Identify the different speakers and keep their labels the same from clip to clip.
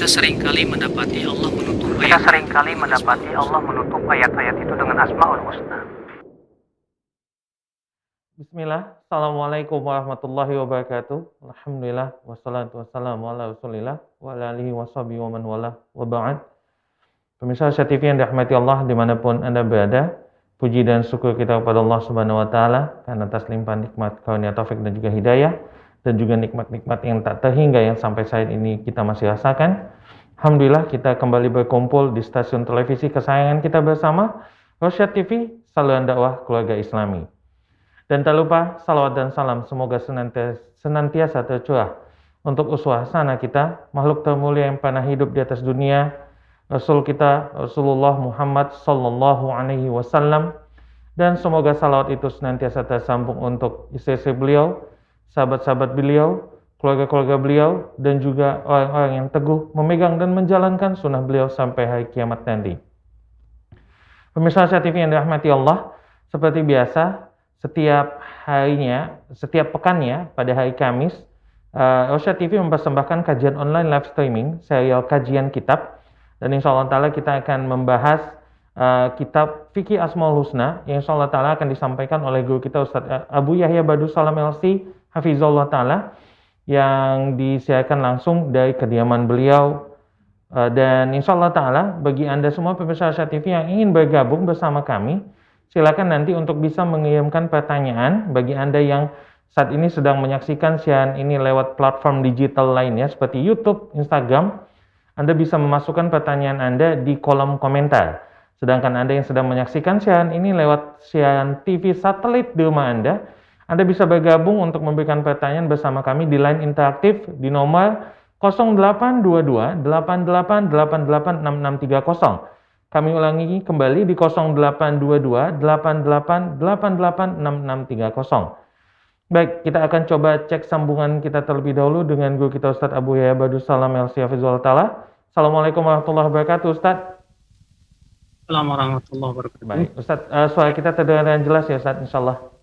Speaker 1: seringkali mendapati Allah menutup ayat-ayat itu dengan Asmaul Husna. Bismillah, Assalamualaikum warahmatullahi wabarakatuh. Alhamdulillah, wassalatu wassalamu ala rasulillah wa ala alihi washabihi wa man wala wa ba'd. Pemirsa Asia TV yang dirahmati Allah dimanapun Anda berada, puji dan syukur kita kepada Allah Subhanahu wa Ta'ala karena atas limpahan nikmat karunia taufik dan juga hidayah, dan juga nikmat-nikmat yang tak terhingga yang sampai saat ini kita masih rasakan. Alhamdulillah kita kembali berkumpul di stasiun televisi kesayangan kita bersama, Rosyad TV, saluran dakwah keluarga Islami. Dan tak lupa salawat dan salam semoga senantiasa tercurah untuk uswah hasanah kita, makhluk termulia yang pernah hidup di atas dunia, Rasul kita Rasulullah Muhammad sallallahu alaihi wasallam, dan semoga salawat itu senantiasa tersambung untuk istri-istri beliau, sahabat-sahabat beliau, keluarga-keluarga beliau, dan juga orang-orang yang teguh memegang dan menjalankan sunnah beliau sampai hari kiamat nanti. Pemirsa Asia TV yang dirahmati Allah, seperti biasa setiap pekannya pada hari Kamis, Rosyad TV mempersembahkan kajian online live streaming serial kajian kitab, dan insyaallah ta'ala kita akan membahas kitab Fikih Asmaul Husna yang insyaallah ta'ala akan disampaikan oleh guru kita Ustaz Abu Yahya Badrus Salam LC Hafizullah ta'ala, yang disiarkan langsung dari kediaman beliau. Dan insyaallah ta'ala bagi Anda semua pemirsa Asia TV yang ingin bergabung bersama kami, silakan nanti untuk bisa mengirimkan pertanyaan. Bagi Anda yang saat ini sedang menyaksikan siaran ini lewat platform digital lainnya seperti YouTube, Instagram, Anda bisa memasukkan pertanyaan Anda di kolom komentar. Sedangkan Anda yang sedang menyaksikan siaran ini lewat siaran TV satelit di rumah Anda bisa bergabung untuk memberikan pertanyaan bersama kami di line interaktif di nomor 0822 88886630. Kami ulangi kembali di 0822 88886630. Baik, kita akan coba cek sambungan kita terlebih dahulu dengan guru kita Ustaz Abu Yahya Badrus Salam LC Hafizullah Ta'ala. Assalamualaikum warahmatullahi wabarakatuh, Ustaz.
Speaker 2: Assalamualaikum warahmatullahi wabarakatuh.
Speaker 1: Baik, Ustaz, suara kita terdengar dengan jelas ya, Ustaz, insyaallah.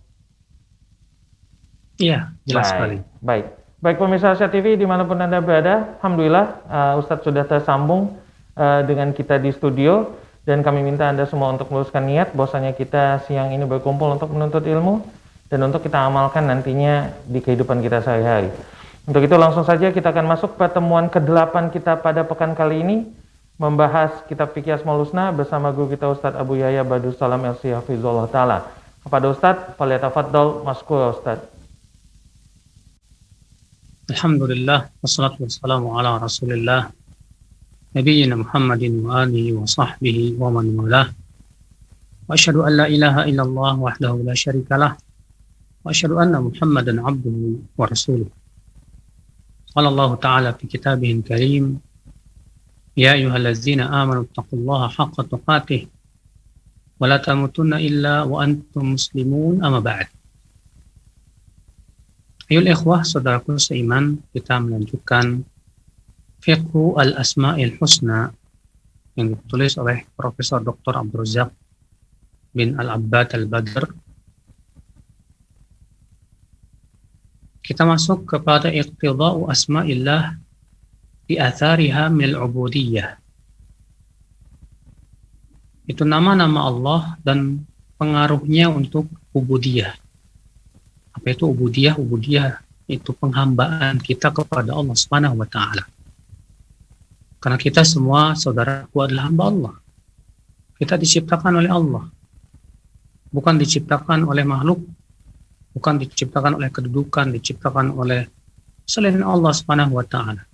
Speaker 2: Iya, jelas sekali.
Speaker 1: Baik pemirsa Asia TV dimanapun Anda berada, alhamdulillah Ustadz sudah tersambung dengan kita di studio, dan kami minta Anda semua untuk meluruskan niat bahwasanya kita siang ini berkumpul untuk menuntut ilmu dan untuk kita amalkan nantinya di kehidupan kita sehari-hari. Untuk itu langsung saja kita akan masuk pertemuan ke-8 kita pada pekan kali ini, membahas kitab Fikih Asmaul Husna bersama guru kita Ustadz Abu Yahya Badrus Salam LC Hafizullah Ta'ala. Kepada Ustadz, falyatafaddal maskur Ustadz.
Speaker 2: Alhamdulillah, wassalatu wassalamu ala rasulillah, Nabiyyina Muhammadin wa alihi wa sahbihi wa man walah. Wa asyhadu an la ilaha illallah wahdahu la syarikalah, wa asyhadu anna Muhammadan abduhu wa rasuluh. Qala Allah Ta'ala fi kitabihil karim, ya ayyuhallazina amanu taqullaha haqqa tuqatih wa la tamutunna illa wa antum muslimun, amma ba'd. Ayol ikhwah, saudaraku seiman, kita melanjutkan Fiqhu al-Asma'il Husna yang ditulis oleh Profesor Dr. Abdul Razak bin Al-Abbad Al-Badr. Kita masuk kepada iqtida'u asma'illah bi athariha min al-ubudiyah. Itu nama-nama Allah dan pengaruhnya untuk ubudiyah. Apa itu ubudiyah? Ubudiyah itu penghambaan kita kepada Allah Subhanahu wa Ta'ala. Karena kita semua, saudaraku, adalah hamba Allah. Kita diciptakan oleh Allah, bukan diciptakan oleh makhluk, bukan diciptakan oleh kedudukan, diciptakan oleh selain Allah Subhanahu wa Ta'ala.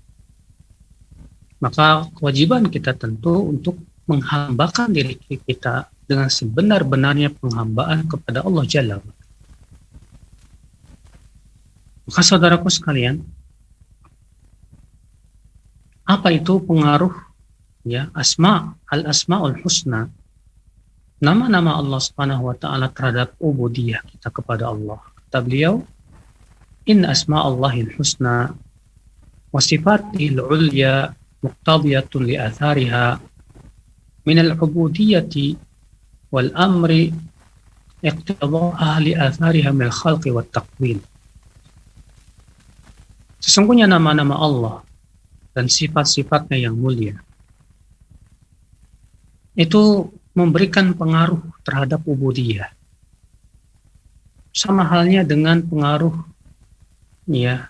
Speaker 2: Maka kewajiban kita tentu untuk menghambakan diri kita dengan sebenar-benarnya penghambaan kepada Allah Jalla wa'ala. Maka saudaraku sekalian, apa itu pengaruh al-asma'ul husna, nama-nama Allah Subhanahu wa Ta'ala terhadap ubudiyah kita kepada Allah? Kata beliau, inna asma'allahil husna wa sifatihil ulya muqtadiyatun li athariha min al-ubudiyyati wal amri iqtida'aha li athariha min al-khalqi wat taqwim. Sesungguhnya nama-nama Allah dan sifat-sifatnya yang mulia, itu memberikan pengaruh terhadap ubudiyah. Sama halnya dengan pengaruh ya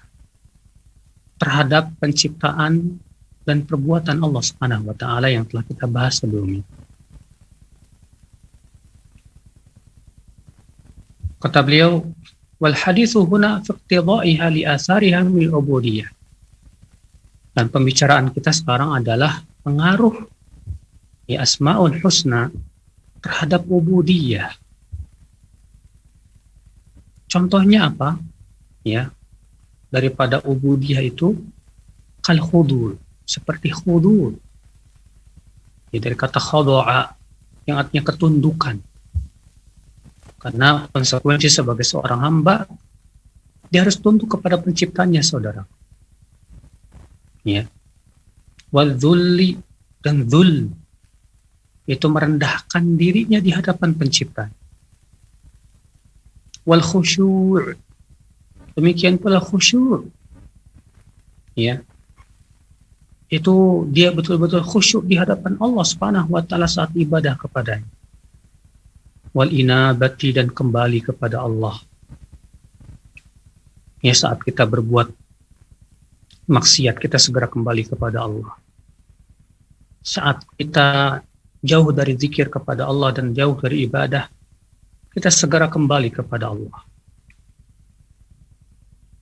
Speaker 2: terhadap penciptaan dan perbuatan Allah Subhanahu wa taala yang telah kita bahas sebelumnya. Kata beliau, wal haditsu huna fi iqtidaiha li athariha min ubudiyah. Dan pembicaraan kita sekarang adalah pengaruh ya Asmaul Husna terhadap ubudiyah. Contohnya apa? Ya, daripada ubudiyah itu kal khudur, seperti khudur. Ya, dari kata khudu'a yang artinya ketundukan. Karena konsekuensi sebagai seorang hamba, dia harus tunduk kepada penciptanya, saudara. Ya. Wadzulli, dan dzul itu merendahkan dirinya di hadapan pencipta. Wal khusyur, demikian pula khusyur. Ya. Itu dia betul-betul khusyuk di hadapan Allah Subhanahu wa taala saat ibadah kepadanya. Wal inabati, dan kembali kepada Allah. Ya, saat kita berbuat maksiat, kita segera kembali kepada Allah. Saat kita jauh dari zikir kepada Allah dan jauh dari ibadah, kita segera kembali kepada Allah.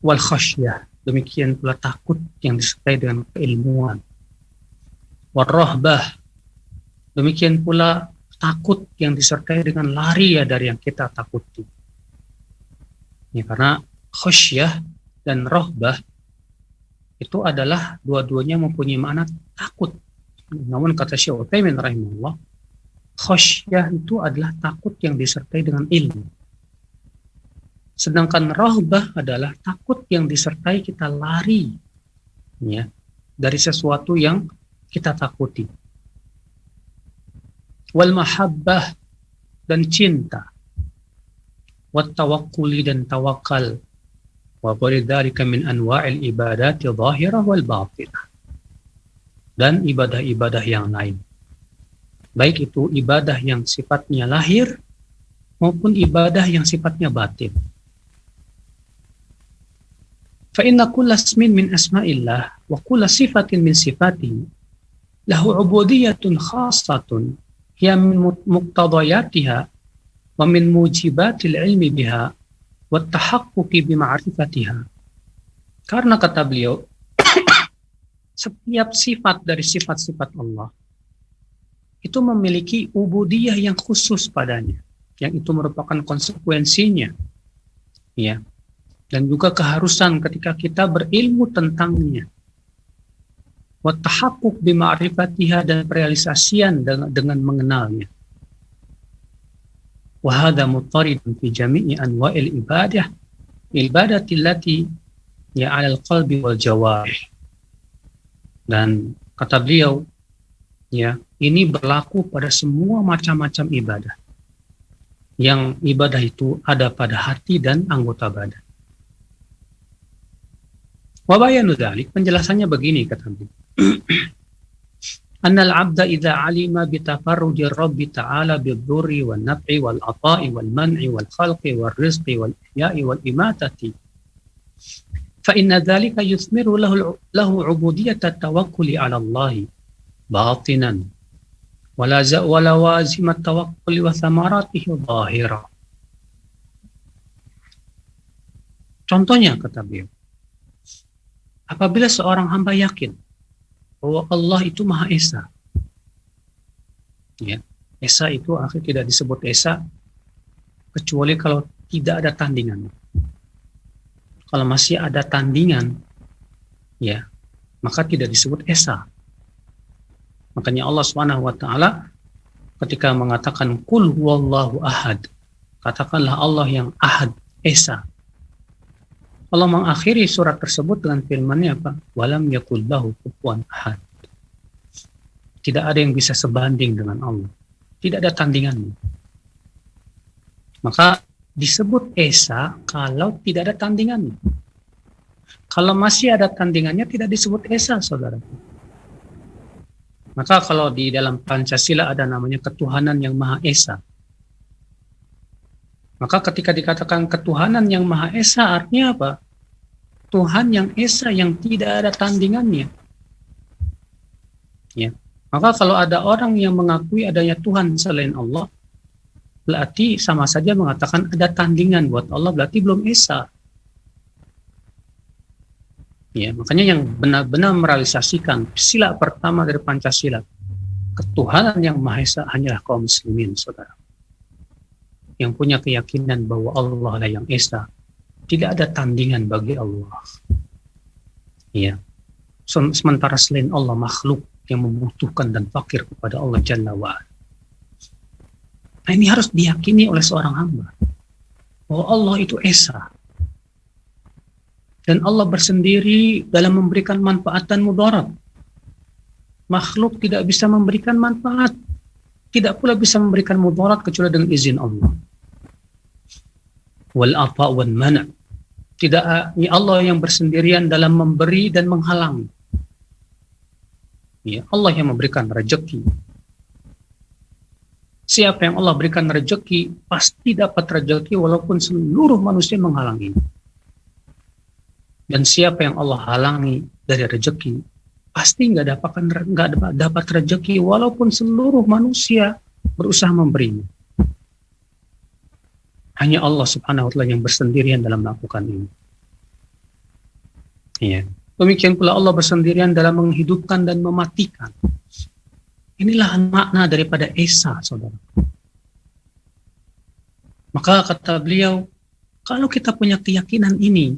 Speaker 2: Wal khasyah, demikian pula takut yang disertai dengan keilmuan. Wal rahbah, demikian pula takut yang disertai dengan lari ya dari yang kita takuti. Ya, karena khasyah dan rahbah itu adalah dua-duanya mempunyai makna takut. Namun kata Syekh Utsaimin rahimahullah, khasyah itu adalah takut yang disertai dengan ilmu. Sedangkan rahbah adalah takut yang disertai kita lari ya dari sesuatu yang kita takuti. Wal mahabbah, dan cinta. Wat tawakkuli, dan tawakal. Wa dzalika min anwa'il ibadati dhahirah wal batinah. Dan ibadah-ibadah yang lain. Baik itu ibadah yang sifatnya lahir maupun ibadah yang sifatnya batin. Fa inna kulla ismin min asma'illah wa kulla sifatin min sifatihi lahu ubudiyatun khassatun hiya min muqtadayatiha wa min mujibatil ilmi biha wa tahaqquqi bi ma'rifatiha. Karena kata beliau, setiap sifat dari sifat-sifat Allah itu memiliki ubudiyah yang khusus padanya, yang itu merupakan konsekuensinya, ya, dan juga keharusan ketika kita berilmu tentangnya. Wa tahaqquq bi ma'rifatiha, dan realisasian dengan mengenalnya. Wa hadha muttaridun fi jami'i anwa'il ibadati allati ya 'ala al-qalbi wal jawarih. Dan kata beliau, ya, ini berlaku pada semua macam-macam ibadah. Yang ibadah itu ada pada hati dan anggota badan. Wa bayanu dzalik, penjelasannya begini kata beliau. Annal 'abda idza 'alima bi tafarrudi Rabbi ta'ala bidh-dhurri wan naf'i wal 'ata'i wal man'i wal khalqi wal rizqi wal ihya'i wal imatati fa inna dzalika yuthmiru lahu 'ubudiyat at-tawakkuli 'ala Allah batinan wala wazim at-tawakkuli wa thamaratihi dhahira. Contohnya kata beliau, apabila seorang hamba yakin bahwa Allah itu Maha Esa. Ya, Esa itu akhirnya tidak disebut Esa kecuali kalau tidak ada tandingan. Kalau masih ada tandingan, ya, maka tidak disebut Esa. Makanya Allah Subhanahu wa taala ketika mengatakan qul huwallahu ahad, katakanlah Allah yang ahad, Esa. Allah mengakhiri surat tersebut dengan firman-Nya apa? Walam yakul lahu kufuwan ahad. Tidak ada yang bisa sebanding dengan Allah. Tidak ada tandingannya. Maka disebut Esa kalau tidak ada tandingannya. Kalau masih ada tandingannya tidak disebut esa, saudara. Maka kalau di dalam Pancasila ada namanya ketuhanan yang Maha Esa. Maka ketika dikatakan ketuhanan yang Maha Esa artinya apa? Tuhan yang esa yang tidak ada tandingannya. Ya. Maka kalau ada orang yang mengakui adanya Tuhan selain Allah, berarti sama saja mengatakan ada tandingan buat Allah, berarti belum esa. Ya, makanya yang benar-benar merealisasikan sila pertama dari Pancasila, ketuhanan yang Maha Esa hanyalah kaum muslimin, saudara. Yang punya keyakinan bahwa Allah lah yang esa, tidak ada tandingan bagi Allah. Ya. Sementara selain Allah makhluk yang membutuhkan dan fakir kepada Allah Jalla wa'ala. Nah, ini harus diyakini oleh seorang hamba bahwa Allah itu esa. Dan Allah bersendiri dalam memberikan manfaat dan mudarat. Makhluk tidak bisa memberikan manfaat, tidak pula bisa memberikan mudarat kecuali dengan izin Allah. Wal ata wal mana'. Tidak Allah yang bersendirian dalam memberi dan menghalangi. Ya, Allah yang memberikan rezeki. Siapa yang Allah berikan rezeki pasti dapat rezeki walaupun seluruh manusia menghalangi. Dan siapa yang Allah halangi dari rezeki pasti nggak dapat rezeki walaupun seluruh manusia berusaha memberinya. Hanya Allah Subhanahu wa taala yang bersendirian dalam melakukan ini. Ya. Demikian pula Allah bersendirian dalam menghidupkan dan mematikan. Inilah makna daripada esa, saudara. Maka kata beliau, kalau kita punya keyakinan ini,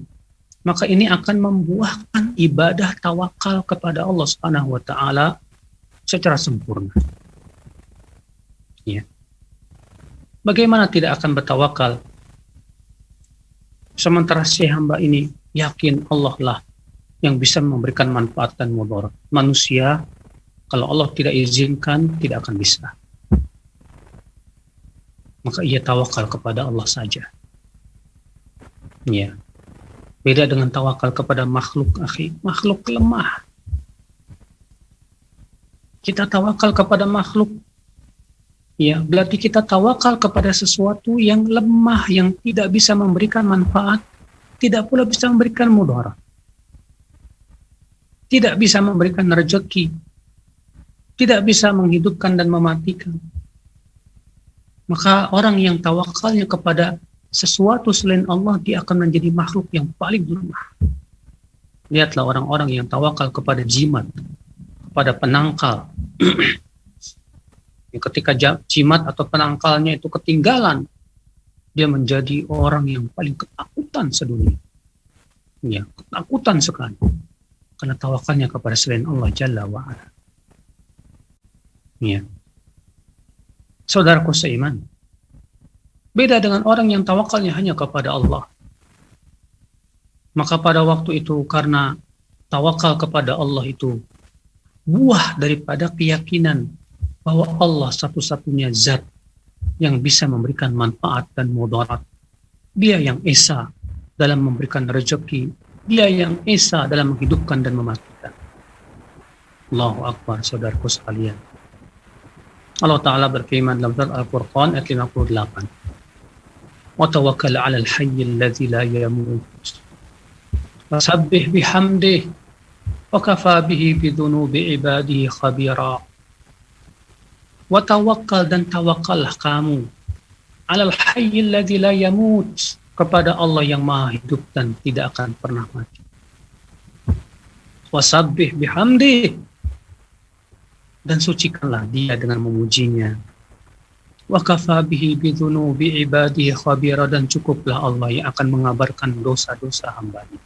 Speaker 2: maka ini akan membuahkan ibadah tawakal kepada Allah Subhanahu wa taala secara sempurna. Ya. Bagaimana tidak akan bertawakal sementara si hamba ini yakin Allah lah yang bisa memberikan manfaat dan mudarat. Manusia kalau Allah tidak izinkan tidak akan bisa. Maka ia tawakal kepada Allah saja. Ya. Beda dengan tawakal kepada makhluk, akhi. Makhluk lemah. Kita tawakal kepada makhluk, ya, berarti kita tawakal kepada sesuatu yang lemah, yang tidak bisa memberikan manfaat, tidak pula bisa memberikan mudarat. Tidak bisa memberikan rezeki, tidak bisa menghidupkan dan mematikan. Maka orang yang tawakalnya kepada sesuatu selain Allah, dia akan menjadi makhluk yang paling lemah. Lihatlah orang-orang yang tawakal kepada jimat, kepada penangkal. Ketika jimat atau penangkalnya itu ketinggalan, dia menjadi orang yang paling ketakutan sedunia. Ya, ketakutan sekali. Karena tawakalnya kepada selain Allah Jalla wa'ala. Ya. Saudaraku seiman, beda dengan orang yang tawakalnya hanya kepada Allah. Maka pada waktu itu karena tawakal kepada Allah itu buah daripada keyakinan bahwa Allah satu-satunya zat yang bisa memberikan manfaat dan mudarat. Dia yang esa dalam memberikan rezeki, dia yang esa dalam menghidupkan dan mematikan. Allahu Akbar, saudaraku sekalian. Allah Ta'ala berfirman dalam surat Al-Furqan ayat 58. Wa tawakkal 'alal hayyil ladzi la yamut. Fasabbih bihamdihi wa kafa bihi bidzunubi ibadihi khabira. Wa tawakkal, dan tawakallah kamu 'alal hayyil ladzi la yamut, kepada Allah yang Maha hidup dan tidak akan pernah mati. Wasabbih bihamdihi, dan sucikanlah dia dengan memujinya. Wa kafa bihi bidzunubi ibadihi khabira, dan cukuplah Allah yang akan mengabarkan dosa-dosa hamba-Nya.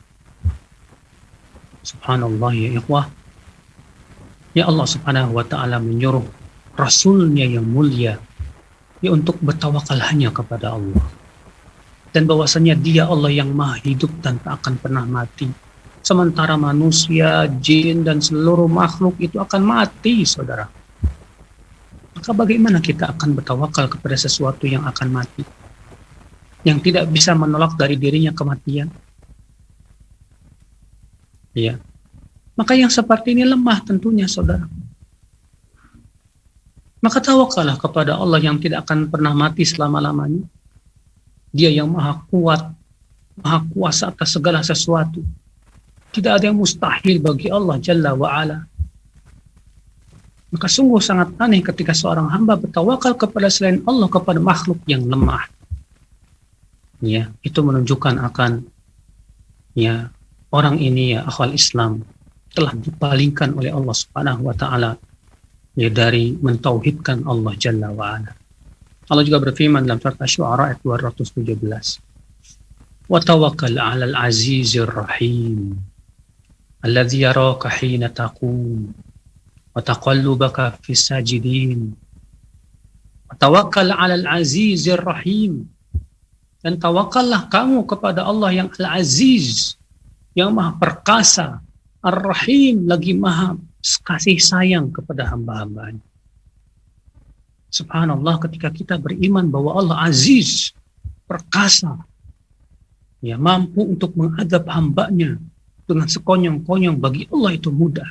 Speaker 2: Subhanallah ya ikhwah. Ya Allah Subhanahu wa taala menyuruh Rasulnya yang mulia ya untuk bertawakal hanya kepada Allah. Dan bahwasanya dia Allah yang Maha hidup dan tak akan pernah mati. Sementara manusia, jin, dan seluruh makhluk itu akan mati, saudara. Maka bagaimana kita akan bertawakal kepada sesuatu yang akan mati? Yang tidak bisa menolak dari dirinya kematian? Ya. Maka yang seperti ini lemah tentunya, saudara. Maka tawakallah kepada Allah yang tidak akan pernah mati selama-lamanya. Dia yang maha kuat, maha kuasa atas segala sesuatu. Tidak ada yang mustahil bagi Allah Jalla wa'ala. Maka sungguh sangat aneh ketika seorang hamba bertawakal kepada selain Allah, kepada makhluk yang lemah. Ya, itu menunjukkan akan ya orang ini ya akhwal Islam telah dipalingkan oleh Allah Subhanahu wa taala ya dari mentauhidkan Allah Jalla wa Ala. Allah juga berfirman dalam surat Asy-Syu'ara ayat 217. Wa tawakkal 'alal 'azizir rahim alladzi yaraka hina taqum wa taqallubaka fis sajidin. Wa tawakkal 'alal 'azizir rahim. Dan tawakallah kamu kepada Allah yang Al-Aziz, yang Maha Perkasa, Ar-Rahim, lagi Maha kasih sayang kepada hamba-hambanya. Subhanallah, ketika kita beriman bahwa Allah Aziz, perkasa, ya mampu untuk mengadab hambanya dengan sekonyong-konyong, bagi Allah itu mudah.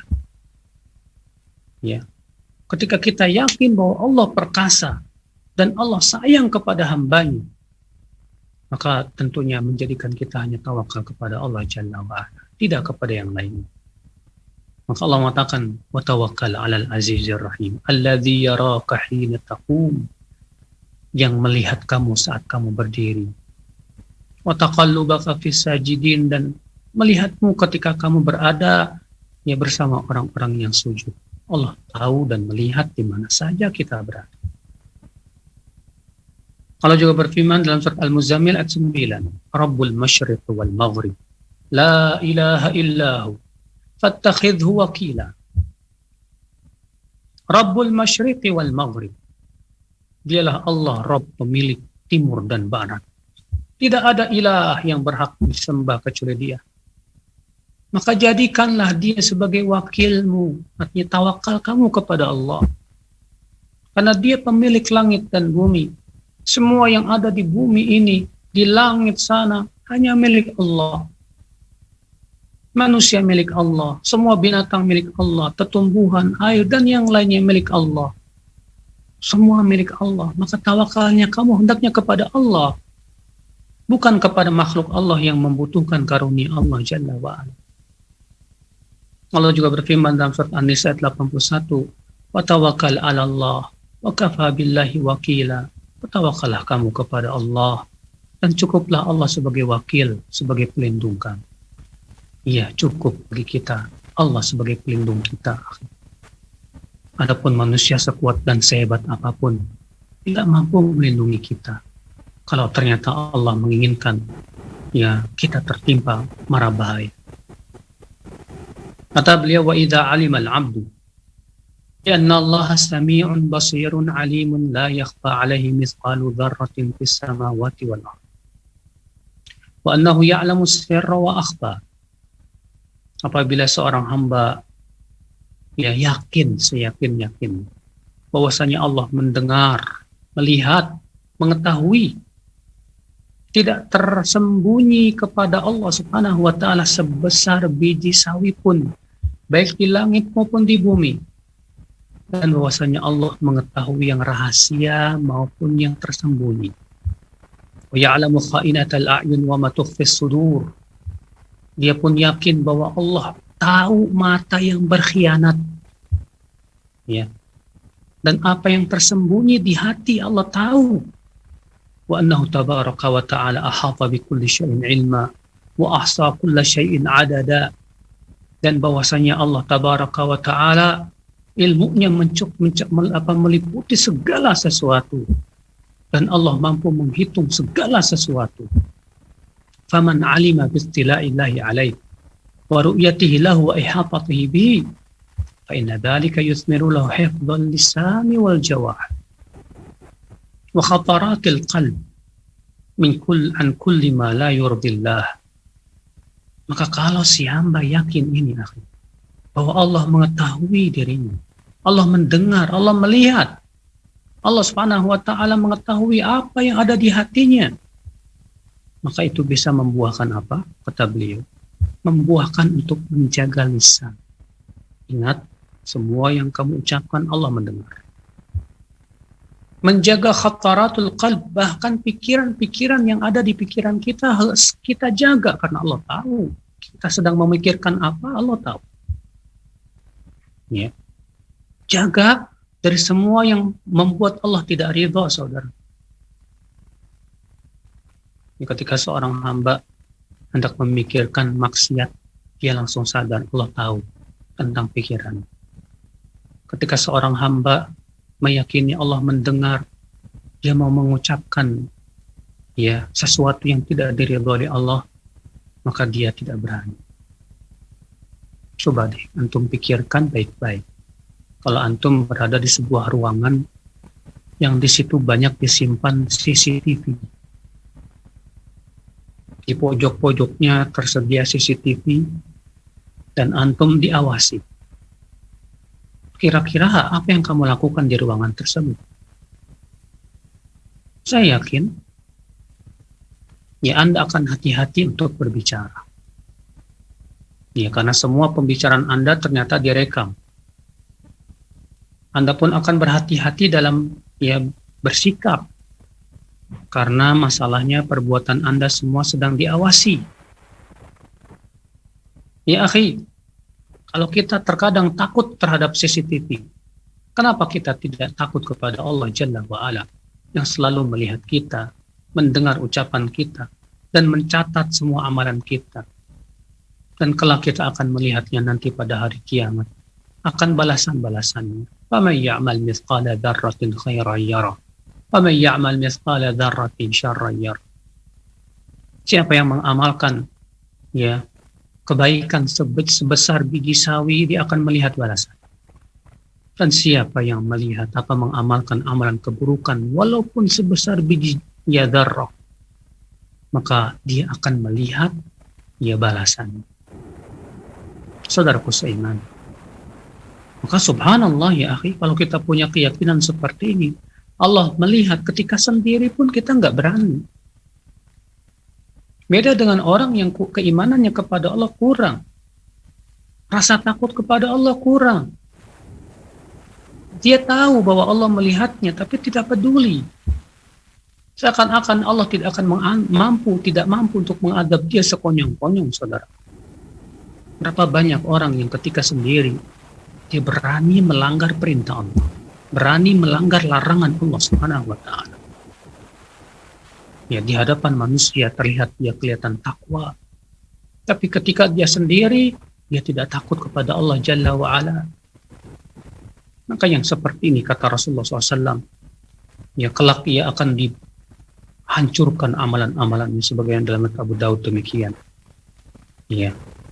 Speaker 2: Ya, ketika kita yakin bahwa Allah perkasa dan Allah sayang kepada hambanya, maka tentunya menjadikan kita hanya tawakal kepada Allah Jalla wa'ala, tidak kepada yang lain. Maka Allah mengatakan, wa tawakkal 'alal 'azizir rahim alladzi yaraka hina taqum, yang melihat kamu saat kamu berdiri. Wa taqallubaka fis sajidin, dan melihatmu ketika kamu berada ya bersama orang-orang yang sujud. Allah tahu dan melihat di mana saja kita berada. Allah juga berfirman dalam surat Al-Muzammil ayat 9, Rabbul Masyriq wal Maghrib, la ilaha illahu, fattakhidhu wakila. Rabbul Masyriq wal Maghrib, dialah Allah, Rabb pemilik timur dan barat. Tidak ada ilah yang berhak disembah kecuali Dia. Maka jadikanlah Dia sebagai wakilmu, artinya tawakal kamu kepada Allah. Karena Dia pemilik langit dan bumi. Semua yang ada di bumi ini, di langit sana, hanya milik Allah. Manusia milik Allah, semua binatang milik Allah, tetumbuhan, air, dan yang lainnya milik Allah. Semua milik Allah. Maka tawakalnya kamu hendaknya kepada Allah, bukan kepada makhluk Allah yang membutuhkan karunia Allah Jalla wa'ala. Allah juga berfirman dalam surat An-Nisa ayat 81, wa tawakkal 'ala Allah wa kafa billahi wakila. Bertawakallah kamu kepada Allah dan cukuplah Allah sebagai wakil, sebagai pelindung kamu. Iya, cukup bagi kita Allah sebagai pelindung kita. Adapun manusia sekuat dan sehebat apapun tidak mampu melindungi kita. Kalau ternyata Allah menginginkan ya kita tertimpa mara bahaya. Kata beliau, wa idza 'alima al-'abdu anna Allah sami'un basirun 'alimun la yakhfa 'alaihi mithqalu dzarratin fis samawati wal ardh wa annahu ya'lamu sirra wa akhfa. Apabila seorang hamba ya yakin, seyakin-yakin bahwasanya Allah mendengar, melihat, mengetahui, tidak tersembunyi kepada Allah Subhanahu wa taala sebesar biji sawi pun, baik di langit maupun di bumi. Dan bahwasanya Allah mengetahui yang rahasia maupun yang tersembunyi. Wa ya'lamu kha'inatal a'yun wa ma tukhfis sudur. Dia pun yakin bahwa Allah tahu mata yang berkhianat. Ya. Dan apa yang tersembunyi di hati Allah tahu. Wa annahu tabaraka wa ta'ala ahata bi kulli syai'in ilma wa ahsa kulla syai'in adada. Dan bahwasanya Allah tabaraka wa ta'ala ilmunya meliputi segala sesuatu, dan Allah mampu menghitung segala sesuatu. Faman alima bistila'illahi alaihi wa ru'yatihi lahu wa ihatatihi bihi fa inna dhalika yuthmiru lahu hifdhan lisani wal jawah wa khataratil qalb min kulli ma la yurdillah. Maka kalau si hamba yakin ini bahwa Allah mengetahui dirinya, Allah mendengar, Allah melihat, Allah Subhanahu wa ta'ala mengetahui apa yang ada di hatinya, maka itu bisa membuahkan apa? Kata beliau, membuahkan untuk menjaga lisan. Ingat, semua yang kamu ucapkan Allah mendengar. Menjaga khataratul qalb, bahkan pikiran-pikiran yang ada di pikiran kita harus kita jaga karena Allah tahu. Kita sedang memikirkan apa, Allah tahu. Ya. Jaga dari semua yang membuat Allah tidak ridha, saudara. Ketika seorang hamba hendak memikirkan maksiat, dia langsung sadar Allah tahu tentang pikiran. Ketika seorang hamba meyakini Allah mendengar, dia mau mengucapkan sesuatu yang tidak diridhoi oleh Allah, maka dia tidak berani. Coba deh antum pikirkan baik-baik. Kalau antum berada di sebuah ruangan yang di situ banyak disimpan CCTV. Di pojok-pojoknya tersedia CCTV dan antum diawasi. Kira-kira apa yang kamu lakukan di ruangan tersebut? Saya yakin Anda akan hati-hati untuk berbicara. Karena semua pembicaraan Anda ternyata direkam. Anda pun akan berhati-hati dalam bersikap. Karena masalahnya perbuatan Anda semua sedang diawasi. Ya akhi, kalau kita terkadang takut terhadap CCTV, kenapa kita tidak takut kepada Allah Jalla wa'ala yang selalu melihat kita, mendengar ucapan kita, dan mencatat semua amalan kita. Dan kelak kita akan melihatnya nanti pada hari kiamat. Akan balasan-balasannya. فَمَنْ يَعْمَلْ مِثْقَالَ ذَرَّةٍ خَيْرًا يَرَهُ وَمَنْ يَعْمَلْ مِثْقَالَ ذَرَّةٍ شَرًّا يَرَهُ. Siapa yang mengamalkan kebaikan sebesar biji sawi, dia akan melihat balasan. Dan siapa yang melihat mengamalkan amalan keburukan walaupun sebesar biji dzarrah, maka dia akan melihat balasan. Saudaraku seiman, maka subhanallah ya akhi, kalau kita punya keyakinan seperti ini, Allah melihat ketika sendiri pun kita nggak berani. Beda dengan orang yang keimanannya kepada Allah kurang. Rasa takut kepada Allah kurang. Dia tahu bahwa Allah melihatnya, tapi tidak peduli. Seakan-akan Allah tidak mampu untuk mengadab dia sekonyong-konyong, saudara. Berapa banyak orang yang ketika sendiri, dia berani melanggar perintah Allah. Berani melanggar larangan Allah Subhanahu wa ta'ala. Di hadapan manusia terlihat dia kelihatan takwa. Tapi ketika dia sendiri, dia tidak takut kepada Allah Jalla wa'ala. Maka yang seperti ini kata Rasulullah SAW, kelak ia akan dihancurkan amalan-amalannya sebagaimana dalam Abu Daud demikian.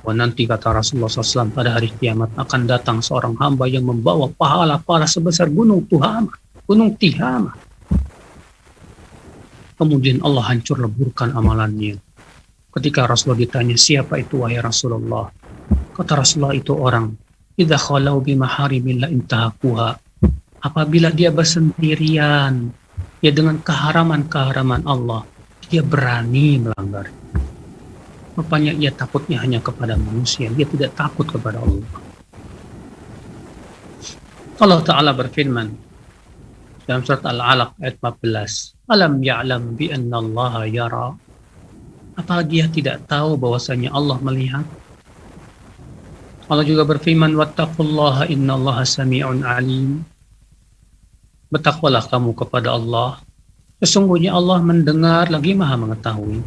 Speaker 2: Nanti kata Rasulullah SAW, pada hari kiamat akan datang seorang hamba yang membawa pahala-pahala sebesar gunung Tihamah. Kemudian Allah hancur leburkan amalannya. Ketika Rasulullah ditanya, siapa itu wahai Rasulullah? Kata Rasulullah, itu orang idza khalau bimaharimillah intahakuha. Apabila dia bersendirian, dengan keharaman-keharaman Allah, dia berani melanggar. Rupanya ia takutnya hanya kepada manusia, dia tidak takut kepada Allah. Allah Ta'ala berfirman dalam surat Al-Alaq ayat 14, Alam ya'lam bi anna Allah yara. Apa dia tidak tahu bahwasanya Allah melihat? Allah juga berfirman, wattaqullaha innallaha sami'un alim. Bertakwalah kamu kepada Allah, sesungguhnya Allah mendengar lagi Maha mengetahui.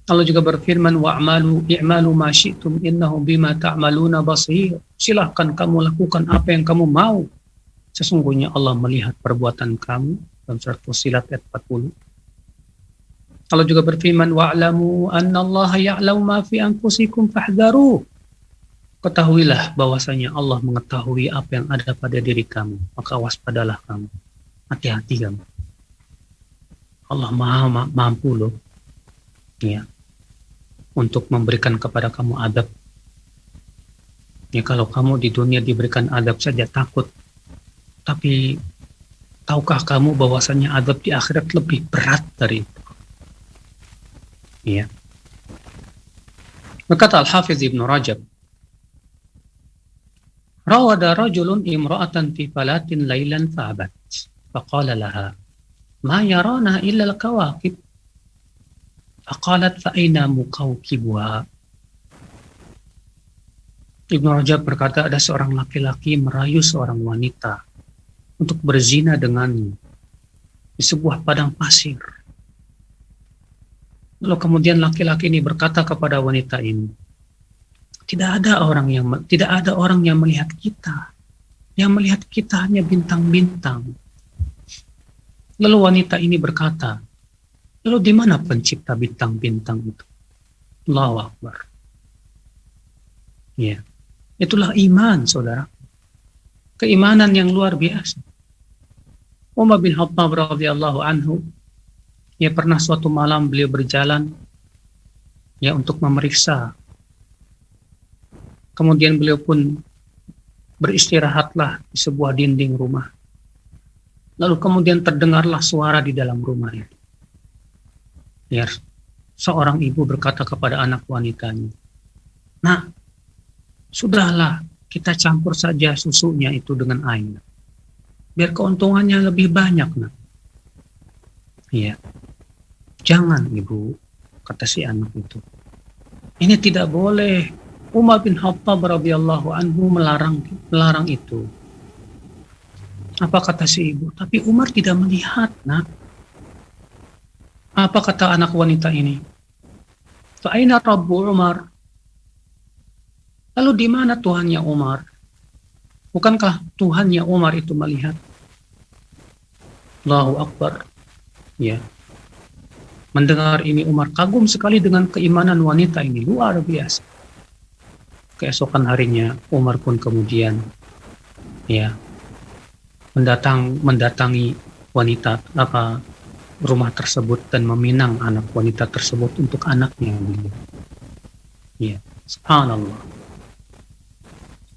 Speaker 2: Allah juga berfirman, i'malu ma syi'tum innahu bima ta'maluna basir. Silahkan kamu lakukan apa yang kamu mau, sesungguhnya Allah melihat perbuatan kamu. Dalam surat Fussilat ayat 40. Allah juga berfirman, wa'lamu annallaha ya'lamu ma fi anfusikum fahdharuh. Ketahuilah bahwasanya Allah mengetahui apa yang ada pada diri kamu, maka waspadalah kamu. Hati-hati kamu. Allah Maha mampu loh. Untuk memberikan kepada kamu adab. Kalau kamu di dunia diberikan adab saja takut. Tapi tahukah kamu bahwasanya adab di akhirat lebih berat dari itu? Berkata Al-Hafiz Ibn Rajab, rawada rajulun imra'atan fi falatin laylan fa'abat. Faqala laha, ma yarana illa al-kawakib. Faqalat fa'aina muqawkibuha. Ibn Rajab berkata, ada seorang laki-laki merayu seorang wanita untuk berzina dengannya di sebuah padang pasir. Lalu kemudian laki-laki ini berkata kepada wanita ini, tidak ada orang yang melihat kita. Yang melihat kita hanya bintang-bintang. Lalu wanita ini berkata, lalu di mana pencipta bintang-bintang itu? Allahu Akbar. Ya. Itulah iman, saudara. Keimanan yang luar biasa. Umar bin Khattab radhiyallahu anhu, ya pernah suatu malam beliau berjalan ya untuk memeriksa. Kemudian beliau pun beristirahatlah di sebuah dinding rumah. Lalu kemudian terdengarlah suara di dalam rumah itu. Ya, seorang ibu berkata kepada anak wanitanya, "Nak, sudahlah, kita campur saja susunya itu dengan air. Biar keuntungannya lebih banyak, Nak." Iya. "Jangan, Ibu," kata si anak itu. "Ini tidak boleh." Umar bin Khattab radhiyallahu anhu melarang itu. Apa kata si ibu? Tapi Umar tidak melihat, Nak. Apa kata anak wanita ini? Fa aina Rabbu Umar? Lalu di mana Tuhannya Umar? Bukankah Tuhannya Umar itu melihat? Allahu Akbar. Ya. Mendengar ini Umar kagum sekali dengan keimanan wanita ini, luar biasa. Keesokan harinya Umar pun kemudian ya mendatangi wanita rumah tersebut dan meminang anak wanita tersebut untuk anaknya. Ya, subhanallah.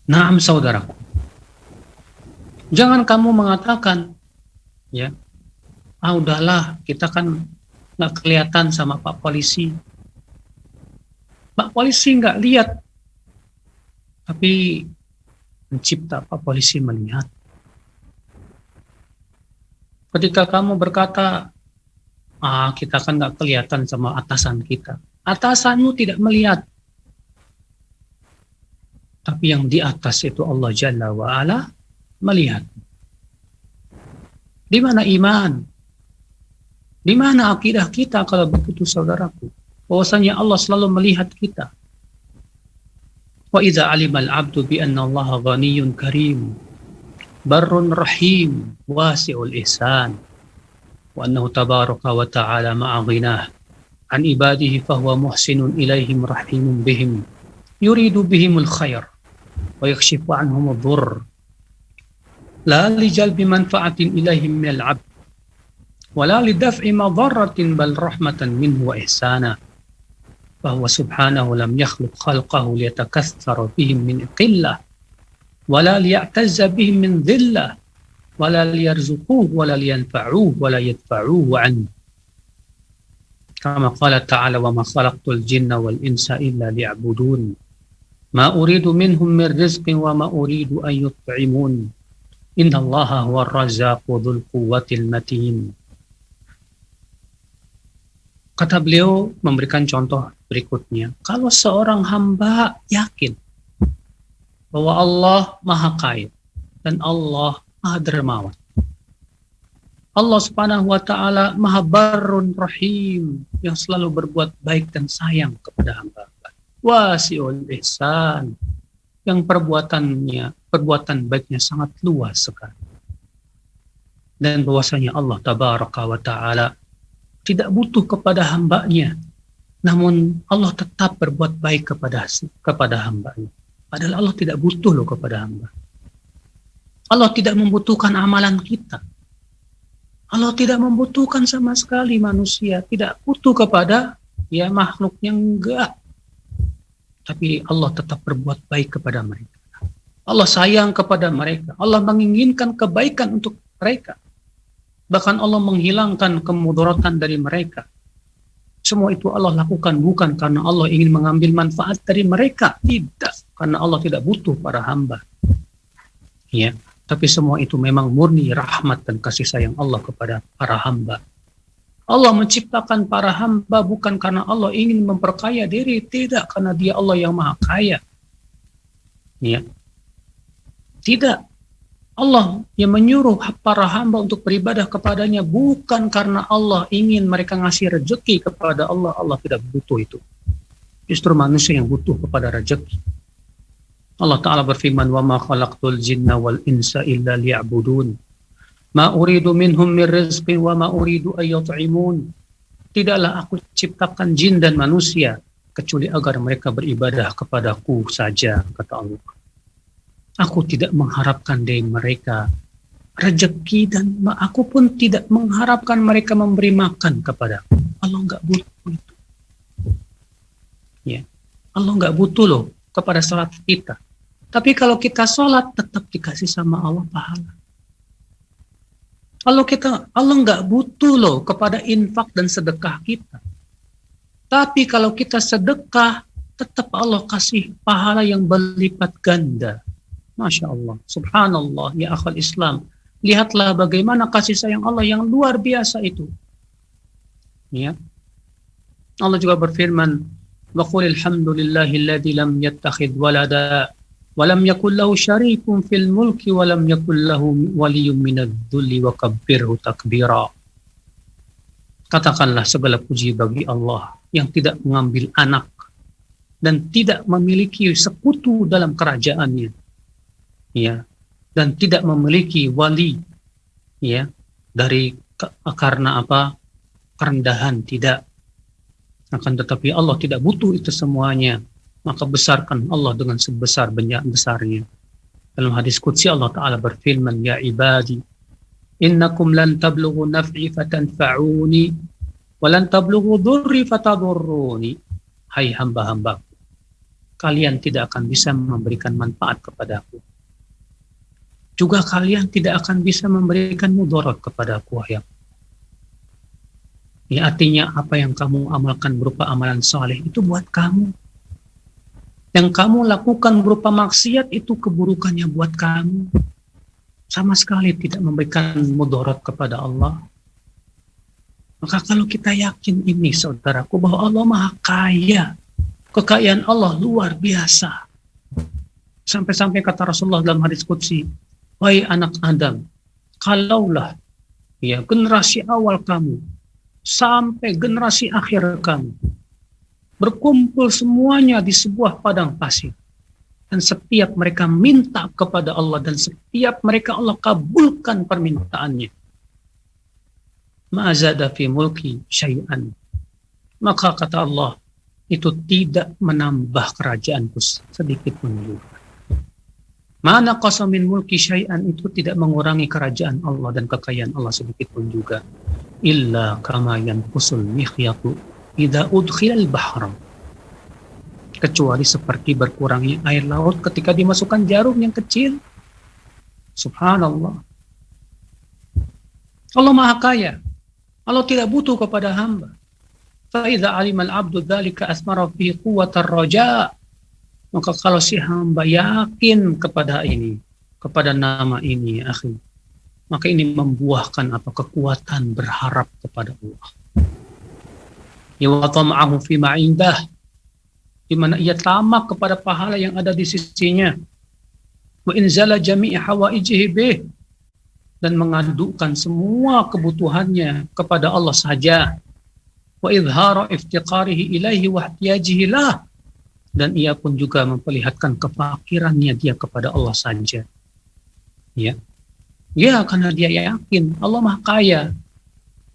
Speaker 2: Naam saudaraku. Jangan kamu mengatakan ya, udahlah, kita kan nggak kelihatan sama Pak Polisi. Pak Polisi nggak lihat, tapi pencipta Pak Polisi melihat. Ketika kamu berkata, kita kan nggak kelihatan sama atasan kita. Atasanmu tidak melihat. Tapi yang di atas itu Allah Jalla wa'ala melihat. Di mana iman? Di mana akidah kita kalau begitu, saudaraku? Bahwasanya Allah selalu melihat kita. Wa idza 'alimal 'abdu bi anna Allah ghaniyyun karim, barrun rahim, wasi'ul ihsan, wa annahu tabaraka wa ta'ala ma'a ghinah an ibadihi fa huwa muhsinun ilaihim rahimun bihim, yuridu bihimul khair wa yakshifu 'anhum ad-dhurr, la li jalbi manfa'atin ilaihim minal 'abd wa la li daf'i madarratin bal rahmatan minhu wa ihsana. فهو سبحانه لم يخلق خلقه ليتكثر بهم من قلة ولا ليعتز بهم من ذلة ولا ليرزقوه ولا لينفعوه ولا يدفعوه عنه كما قال تعالى وما خلقت الجن والإنس إلا ليعبدون ما أريد منهم من رزق وما أريد أن يطعمون إن الله هو الرزاق ذو القوة المتين. Kata beliau memberikan contoh berikutnya. Kalau seorang hamba yakin bahwa Allah Maha Kaya dan Allah Maha Dermawan, Allah Subhanahu wa Ta'ala Maha Barrun Rahim, yang selalu berbuat baik dan sayang kepada hamba-hamba. Wasi'ul Ihsan, yang perbuatan baiknya sangat luas sekali. Dan bahwasanya Allah Tabaraka wa Ta'ala tidak butuh kepada hambanya, namun Allah tetap berbuat baik kepada hambanya. Padahal Allah tidak butuh loh kepada hamba. Allah tidak membutuhkan amalan kita. Allah tidak membutuhkan sama sekali manusia, tidak butuh kepada makhluk yang enggak. Tapi Allah tetap berbuat baik kepada mereka. Allah sayang kepada mereka. Allah menginginkan kebaikan untuk mereka. Bahkan Allah menghilangkan kemudaratan dari mereka. Semua itu Allah lakukan bukan karena Allah ingin mengambil manfaat dari mereka, tidak, karena Allah tidak butuh para hamba. Ya, tapi semua itu memang murni rahmat dan kasih sayang Allah kepada para hamba. Allah menciptakan para hamba bukan karena Allah ingin memperkaya diri, tidak, karena Dia Allah yang Maha Kaya. Ya. Tidak. Allah yang menyuruh para hamba untuk beribadah kepadanya bukan karena Allah ingin mereka ngasih rezeki kepada Allah. Allah tidak butuh itu. Justru manusia yang butuh kepada rezeki. Allah Ta'ala berfirman, وَمَا خَلَقْتُ الْجِنَّ وَالْإِنسَ إِلَّا لِيَعْبُدُونَ مَا أُرِيدُ مِنْهُمْ مِنْ رِزْقٍ وَمَا أُرِيدُ أَن يُطْعِمُونَ. Tidaklah aku ciptakan jin dan manusia kecuali agar mereka beribadah kepadaku saja, kata Allah. Aku tidak mengharapkan dari mereka rezeki dan aku pun tidak mengharapkan mereka memberi makan kepadaku. Allah nggak butuh itu. Ya, Allah nggak butuh loh kepada salat kita. Tapi kalau kita sholat tetap dikasih sama Allah pahala. Allah nggak butuh loh kepada infak dan sedekah kita. Tapi kalau kita sedekah tetap Allah kasih pahala yang berlipat ganda. Masya Allah, subhanallah, ya akhal Islam. Lihatlah bagaimana kasih sayang Allah yang luar biasa itu. Ya. Allah juga berfirman, wa qulil hamdulillahilladzi lam yattakhidh walada wa lam yakul lahu syarikun fil mulki wa lam yakul lahu waliyyun minadh-dhulli wa kabbirhu takbira. Katakanlah segala puji bagi Allah yang tidak mengambil anak dan tidak memiliki sekutu dalam kerajaannya. Ya, dan tidak memiliki wali, ya, karena apa? Kerendahan, tidak. Akan tetapi Allah tidak butuh itu semuanya, maka besarkan Allah dengan sebesar-besarnya. Dalam hadis qudsi Allah Ta'ala berfirman, ya ibadi, innakum lan tablughu naf'i fatanfa'uni wa lan tablughu dhurri fatadurruni. Hai hamba-hambaku, kalian tidak akan bisa memberikan manfaat kepadaku. Juga kalian tidak akan bisa memberikan mudarat kepadaku, ya. Ini artinya apa yang kamu amalkan berupa amalan saleh itu buat kamu. Yang kamu lakukan berupa maksiat itu keburukannya buat kamu. Sama sekali tidak memberikan mudarat kepada Allah. Maka kalau kita yakin ini, saudaraku, bahwa Allah Maha Kaya, kekayaan Allah luar biasa. Sampai-sampai kata Rasulullah dalam hadis qudsi, wahai anak Adam, kalaulah ya generasi awal kamu sampai generasi akhir kamu berkumpul semuanya di sebuah padang pasir dan setiap mereka minta kepada Allah dan setiap mereka Allah kabulkan permintaannya, ma'azada fi mulki syai'an, maka kata Allah itu tidak menambah kerajaanku sedikit pun juga. Mana qasamin mulki syai'an itu tidak mengurangi kerajaan Allah dan kekayaan Allah sedikit pun juga. Illa kama yanqusul mikhyatu idza udkhilal bahra. Kecuali seperti berkurangnya air laut ketika dimasukkan jarum yang kecil. Subhanallah. Allah Maha Kaya. Allah tidak butuh kepada hamba. Fa idza alimal 'abdu dzalika asmara fi quwwatar raja'. Maka kalau si hamba yakin kepada ini, kepada nama ini, akhi, maka ini membuahkan apa? Kekuatan berharap kepada Allah. Ya wa tama'ahu fi ma indah, di mana ia tamak kepada pahala yang ada di sisinya. Wa inzala jami'i hawaijihi bih, dan mengadukan semua kebutuhannya kepada Allah saja. Wa idhara iftiqarihi ilaihi wa ihtiyajihi lah, dan ia pun juga memperlihatkan kefakirannya dia kepada Allah saja. Ya. Ya, karena dia yakin Allah Maha Kaya.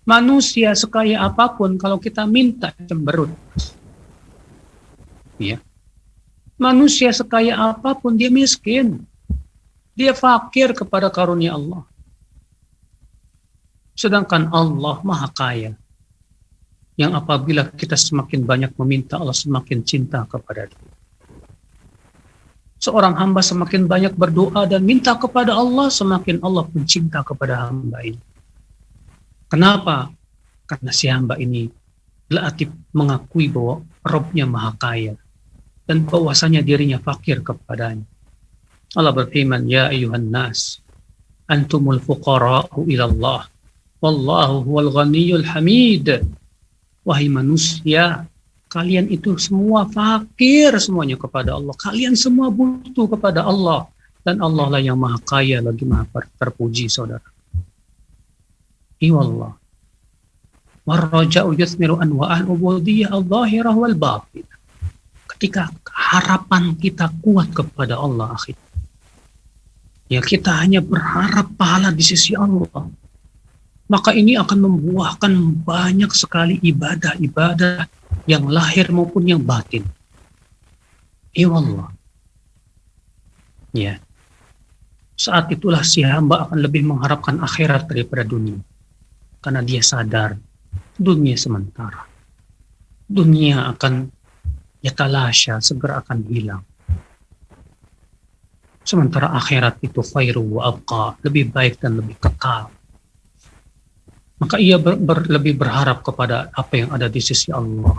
Speaker 2: Manusia sekaya apapun kalau kita minta cemberut. Ya. Manusia sekaya apapun dia miskin. Dia fakir kepada karunia Allah. Sedangkan Allah Maha Kaya, yang apabila kita semakin banyak meminta, Allah semakin cinta kepada dia. Seorang hamba semakin banyak berdoa dan minta kepada Allah, semakin Allah pun cinta kepada hamba ini. Kenapa? Karena si hamba ini berarti mengakui bahwa Rabb-nya maha kaya dan bahwasanya dirinya fakir kepadanya. Allah berfirman, ya ayuhan nas, antumul fuqara'u ilallah, wallahu huwal ghaniyul hamid. Wahai manusia, kalian itu semua fakir semuanya kepada Allah. Kalian semua butuh kepada Allah. Dan Allah lah yang maha kaya lagi maha terpuji, saudara. Iwallah. Warraja'u yuthmiru anwa'al ubudiyah al-zahirah wal batin. Ketika harapan kita kuat kepada Allah, akhir, ya kita hanya berharap pahala di sisi Allah, maka ini akan membuahkan banyak sekali ibadah-ibadah yang lahir maupun yang batin. Iwallah. Ya. Saat itulah si hamba akan lebih mengharapkan akhirat daripada dunia. Karena dia sadar dunia sementara. Dunia akan yatalasya, segera akan hilang. Sementara akhirat itu khairu wa abqa, lebih baik dan lebih kekal. Maka ia lebih berharap kepada apa yang ada di sisi Allah.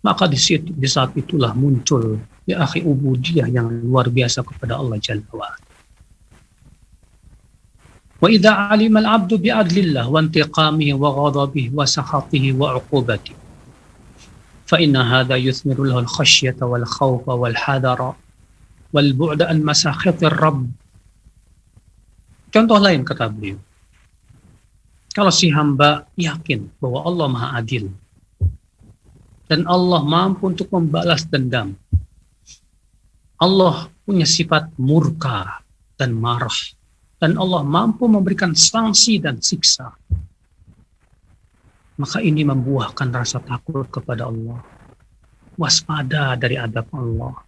Speaker 2: Maka di saat itulah muncul ya akhi ubudiyah yang luar biasa kepada Allah Jalla wa'ala. Wa idza 'alima al-'abdu bi'adlillah wa intiqamihi wa ghadabihi wa sakhatihi wa 'uqubatihi fa inna hadha yuthmiru lahu al-khashyata wal khawfa wal hadara wal bu'da an masakhitir rabb. Contoh lain kata beliau, kalau si hamba yakin bahwa Allah maha adil dan Allah mampu untuk membalas dendam, Allah punya sifat murka dan marah, dan Allah mampu memberikan sanksi dan siksa, maka ini membuahkan rasa takut kepada Allah, waspada dari adab Allah,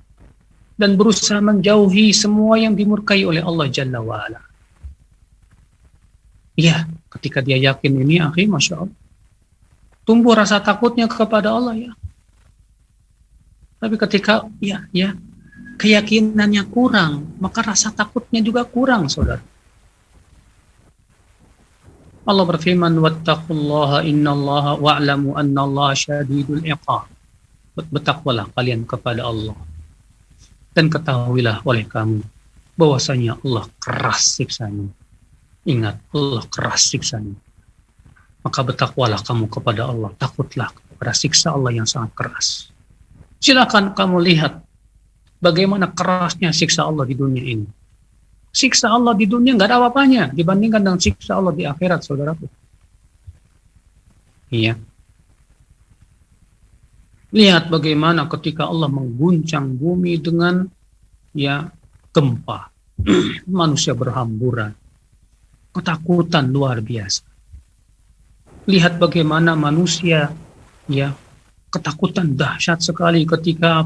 Speaker 2: dan berusaha menjauhi semua yang dimurkai oleh Allah Jalla wa'ala. Ya, ketika dia yakin ini, akhi, Masya Allah, tumbuh rasa takutnya kepada Allah, ya. Tapi ketika keyakinannya kurang, maka rasa takutnya juga kurang, saudara. Allah berfirman, wattaqullaha innallaha wa'lamu annallaha syadidul iqab. Bertakwalah kalian kepada Allah dan ketahuilah oleh kamu bahwasanya Allah keras siksanya. Ingat, Allah keras siksanya. Maka bertakwalah kamu kepada Allah, takutlah kepada siksa Allah yang sangat keras. Silakan kamu lihat bagaimana kerasnya siksa Allah di dunia ini. Siksa Allah di dunia nggak ada apa-apanya dibandingkan dengan siksa Allah di akhirat, saudaraku. Iya. Lihat bagaimana ketika Allah mengguncang bumi dengan gempa. Manusia berhamburan. Ketakutan luar biasa. Lihat bagaimana manusia ketakutan dahsyat sekali ketika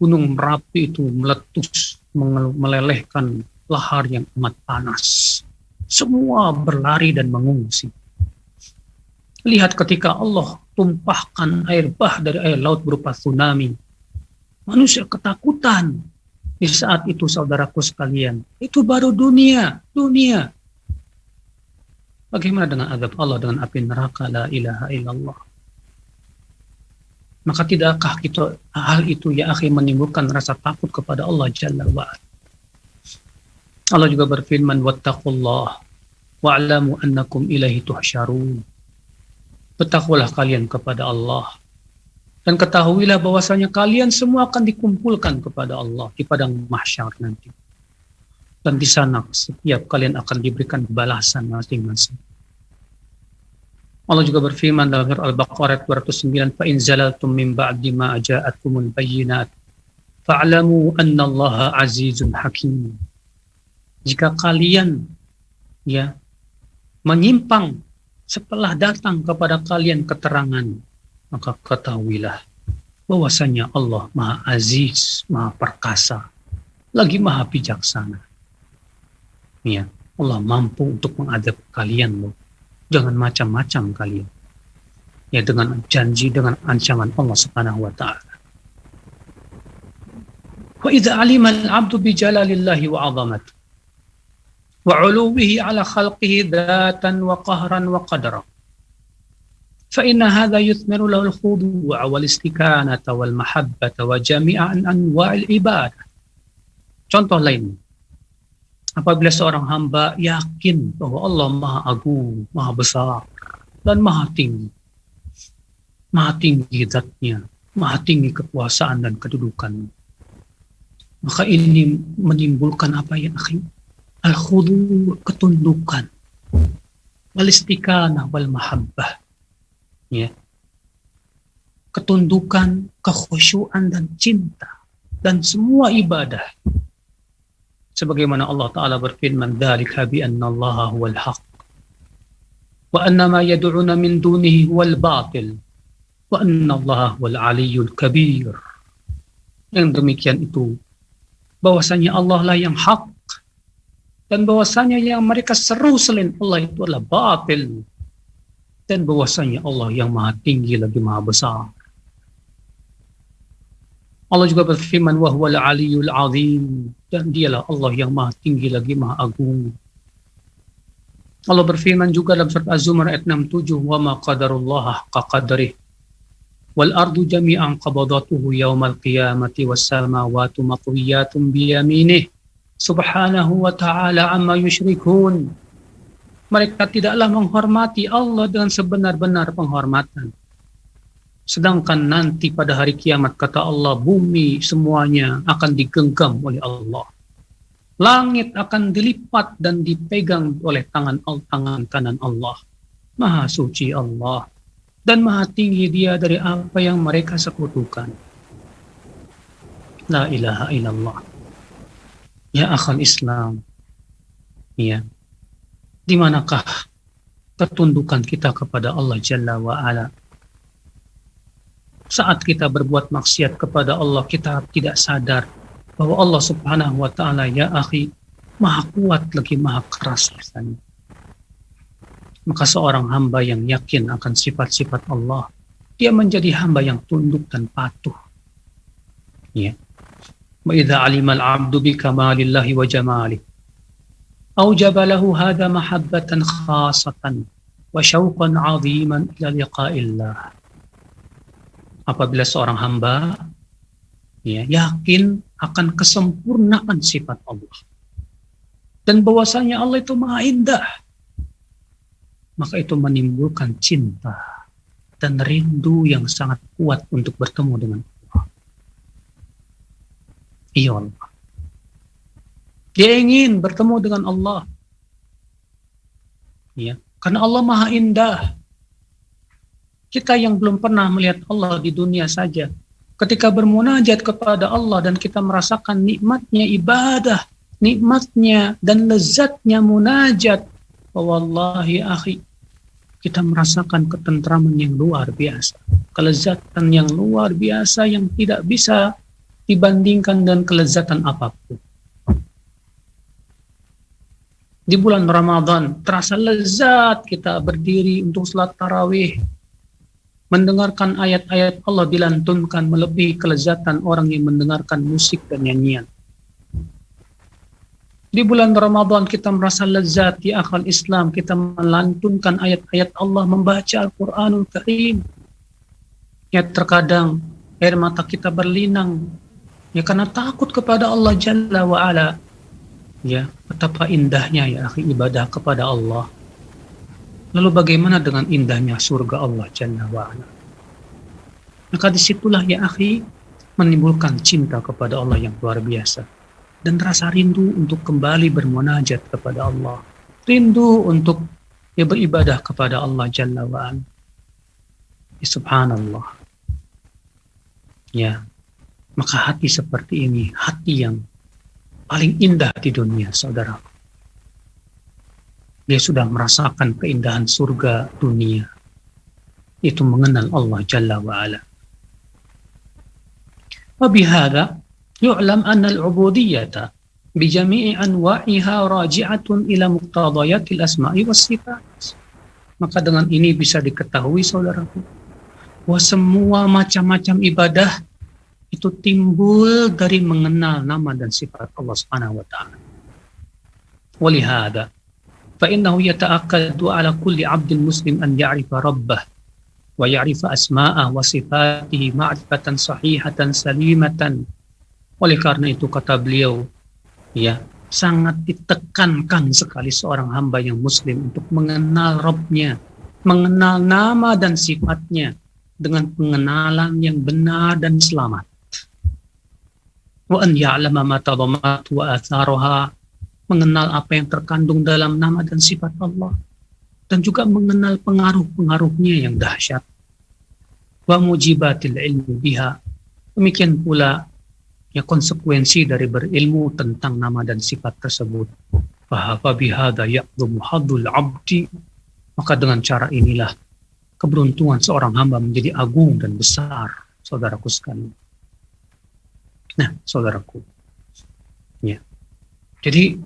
Speaker 2: Gunung Merapi itu meletus, melelehkan lahar yang amat panas. Semua berlari dan mengungsi. Lihat ketika Allah tumpahkan air bah dari air laut berupa tsunami. Manusia ketakutan. Di saat itu, saudaraku sekalian, itu baru dunia. Bagaimana dengan azab Allah, dengan api neraka? La ilaha illallah. Maka tidakkah hal itu ya akhi menimbulkan rasa takut kepada Allah Jalla wa'ala? Allah juga berfirman, wattaqullah wa'lamu annakum ilaihi tuhsyarun. Bertakwalah kalian kepada Allah dan ketahuilah bahwasanya kalian semua akan dikumpulkan kepada Allah di padang mahsyar nanti. Dan di sana setiap kalian akan diberikan balasan masing-masing. Allah juga berfirman dalam surah Al-Baqarah 209, fa in zalaltum min ba'di ma ja'atkumul bayyinat fa'lamu annallaha azizun hakim. Jika kalian menyimpang setelah datang kepada kalian keterangan, maka ketahuilah bahwasanya Allah Maha Aziz, Maha Perkasa, lagi Maha Bijaksana. Ya, Allah mampu untuk mengadab kalian loh. Jangan macam-macam kalian. Ya, dengan janji, dengan ancaman Allah Subhanahu wa taala. Wa idza alima al-'abdu bi jalalillahi wa 'azamati wa 'uluwihi 'ala khalqihi dzatan wa qahran wa qadra فإن هذا يثمر له الخضوع والاستكانة والمحبة وجميع أنواع العبادة. Contoh lain, apabila seorang hamba yakin bahwa Allah Maha Agung, Maha Besar, dan Maha Tinggi zatnya, Maha tinggi kekuasaan dan kedudukan. Maka ini menimbulkan apa ya akhi? Al-khudu', ketundukan. Wal-istikanah wal mahabbah. Ya. Ketundukan, kekhusyuan dan cinta dan semua ibadah. Sebagaimana Allah Ta'ala berfirman, "Dzalika bi anna Allaha huwal haqq wa anna ma yad'una min dunihi huwal batil." Wa anna Allah wal aliyyul kabir. Yang demikian itu bahwasanya Allah lah yang hak dan bahwasanya yang mereka seru selain Allah itu adalah batil dan bahwasanya Allah yang maha tinggi lagi maha besar. Allah juga berfirman wa huwal aliyyul azim, dan dialah Allah yang maha tinggi lagi maha agung. Allah berfirman juga dalam surat Az-Zumar ayat 67, wa ma qadarullah haqqa qadrih wal ardu jami'an qabadatuhu yaumal qiyamati was samawati matwiyatun bi yaminih subhanahu wa ta'ala amma yusyrikun. Mereka tidaklah menghormati Allah dengan sebenar-benar penghormatan. Sedangkan nanti pada hari kiamat kata Allah, bumi semuanya akan digenggam oleh Allah. Langit akan dilipat dan dipegang oleh tangan kanan Allah. Maha suci Allah. Dan maha tinggi dia dari apa yang mereka sekutukan. La ilaha illallah. Ya akhal Islam. Ya. Di manakah ketundukan kita kepada Allah Jalla wa'ala? Saat kita berbuat maksiat kepada Allah, kita tidak sadar bahwa Allah Subhanahu wa ta'ala, ya akhi, maha kuat lagi maha keras rasanya. Maka seorang hamba yang yakin akan sifat-sifat Allah, dia menjadi hamba yang tunduk dan patuh. Ya. Wa idza 'alima al-'abdu bi kamalillahi wa jamalihi aujaba lahu hadha mahabbatan khasatan wa syauqan 'aziman ila liqa'illah. Apabila seorang hamba ya, yakin akan kesempurnaan sifat Allah dan bahwasanya Allah itu maha indah, maka itu menimbulkan cinta dan rindu yang sangat kuat untuk bertemu dengan Allah. Iya Allah. Dia ingin bertemu dengan Allah. Ya, karena Allah maha indah. Kita yang belum pernah melihat Allah di dunia saja, ketika bermunajat kepada Allah dan kita merasakan nikmatnya ibadah, nikmatnya dan lezatnya munajat, wallahi akhi, kita merasakan ketentraman yang luar biasa, kelezatan yang luar biasa yang tidak bisa dibandingkan dengan kelezatan apapun. Di bulan Ramadan terasa lezat kita berdiri untuk salat tarawih, mendengarkan ayat-ayat Allah dilantunkan melebihi kelezatan orang yang mendengarkan musik dan nyanyian. Di bulan Ramadan kita merasa lezat di akal Islam, kita melantunkan ayat-ayat Allah, membaca Al-Quranul Karim. Ya, terkadang air mata kita berlinang, ya karena takut kepada Allah Jalla wa'ala. Ya, betapa indahnya ya akhi ibadah kepada Allah. Lalu bagaimana dengan indahnya surga Allah Jalla wa'ala? Maka disitulah ya akhi menimbulkan cinta kepada Allah yang luar biasa. Dan rasa rindu untuk kembali bermunajat kepada Allah. Rindu untuk ya beribadah kepada Allah Jalla wa'ala. Ya, subhanallah. Ya, maka hati seperti ini, hati yang paling indah di dunia, saudara. Dia sudah merasakan keindahan surga dunia. Itu mengenal Allah Jalla wa'ala. Wabihada يعلم أن العبودية بجميع أنواعها راجعة إلى مقتضيات الأسماء والصفات. Maka dengan ini bisa diketahui saudaraku bahwa semua macam-macam ibadah itu timbul dari mengenal nama dan sifat Allah Subhanahu wa taala. ولهذا فإنه يتأكد على كل عبد مسلم أن يعرف ربه wa ya'rifa asma'ah wa sifatihi ma'rifatan sahihatan salimatan. Oleh karena itu kata beliau, ya, sangat ditekankan sekali seorang hamba yang muslim untuk mengenal Rabbnya, mengenal nama dan sifatnya dengan pengenalan yang benar dan selamat. Wa an ya'lama ma tadammat wa atharuha, mengenal apa yang terkandung dalam nama dan sifat Allah, dan juga mengenal pengaruh-pengaruhnya yang dahsyat. Wa mujibatil ilmi biha, demikian pula ya konsekuensi dari berilmu tentang nama dan sifat tersebut. Fa bihadza ya'dhumu haddul 'abdi, maka dengan cara inilah keberuntungan seorang hamba menjadi agung dan besar, saudaraku sekalian. Nah, saudaraku, ya. Jadi,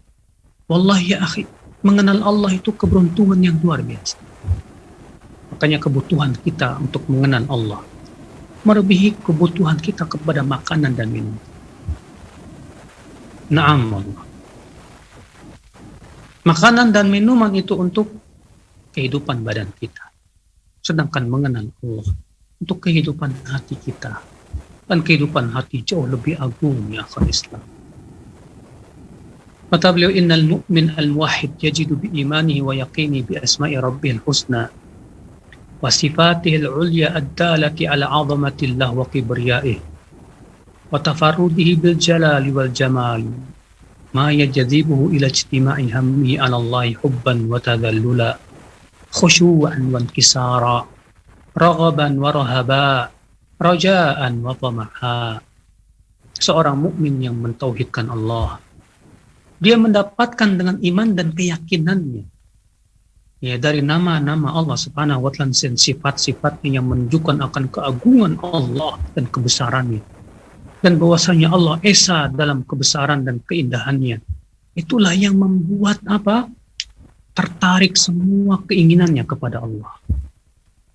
Speaker 2: wallahi ya akhi, mengenal Allah itu keberuntungan yang luar biasa. Makanya kebutuhan kita untuk mengenal Allah melebihi kebutuhan kita kepada makanan dan minum. Naam Allah. Makanan dan minuman itu untuk kehidupan badan kita. Sedangkan mengenal Allah untuk kehidupan hati kita. Dan kehidupan hati jauh lebih agung ya akhal Islam. Kata beliau, innal mu'min al-wahid yajidu bi imanihi wa yaqini bi asma'i rabbihil husna wa sifatihil ulya ad-dalati ala 'azamatillah wa kibriyaihi wa tafarrudihi bil jalali wal jamal ma yajzibuhu ila ijtima'i hammihi 'ala Allah hubban wa tadhallula khusyu'an wa inkisara raghaban wa rahaba rajaan wa tama'a. Seorang mukmin yang mentauhidkan Allah, dia mendapatkan dengan iman dan keyakinannya, ya, dari nama-nama Allah Subhanahu wa Ta'ala dan sifat-sifatnya yang menunjukkan akan keagungan Allah dan kebesarannya, dan bahwasanya Allah esa dalam kebesaran dan keindahannya. Itulah yang membuat tertarik semua keinginannya kepada Allah,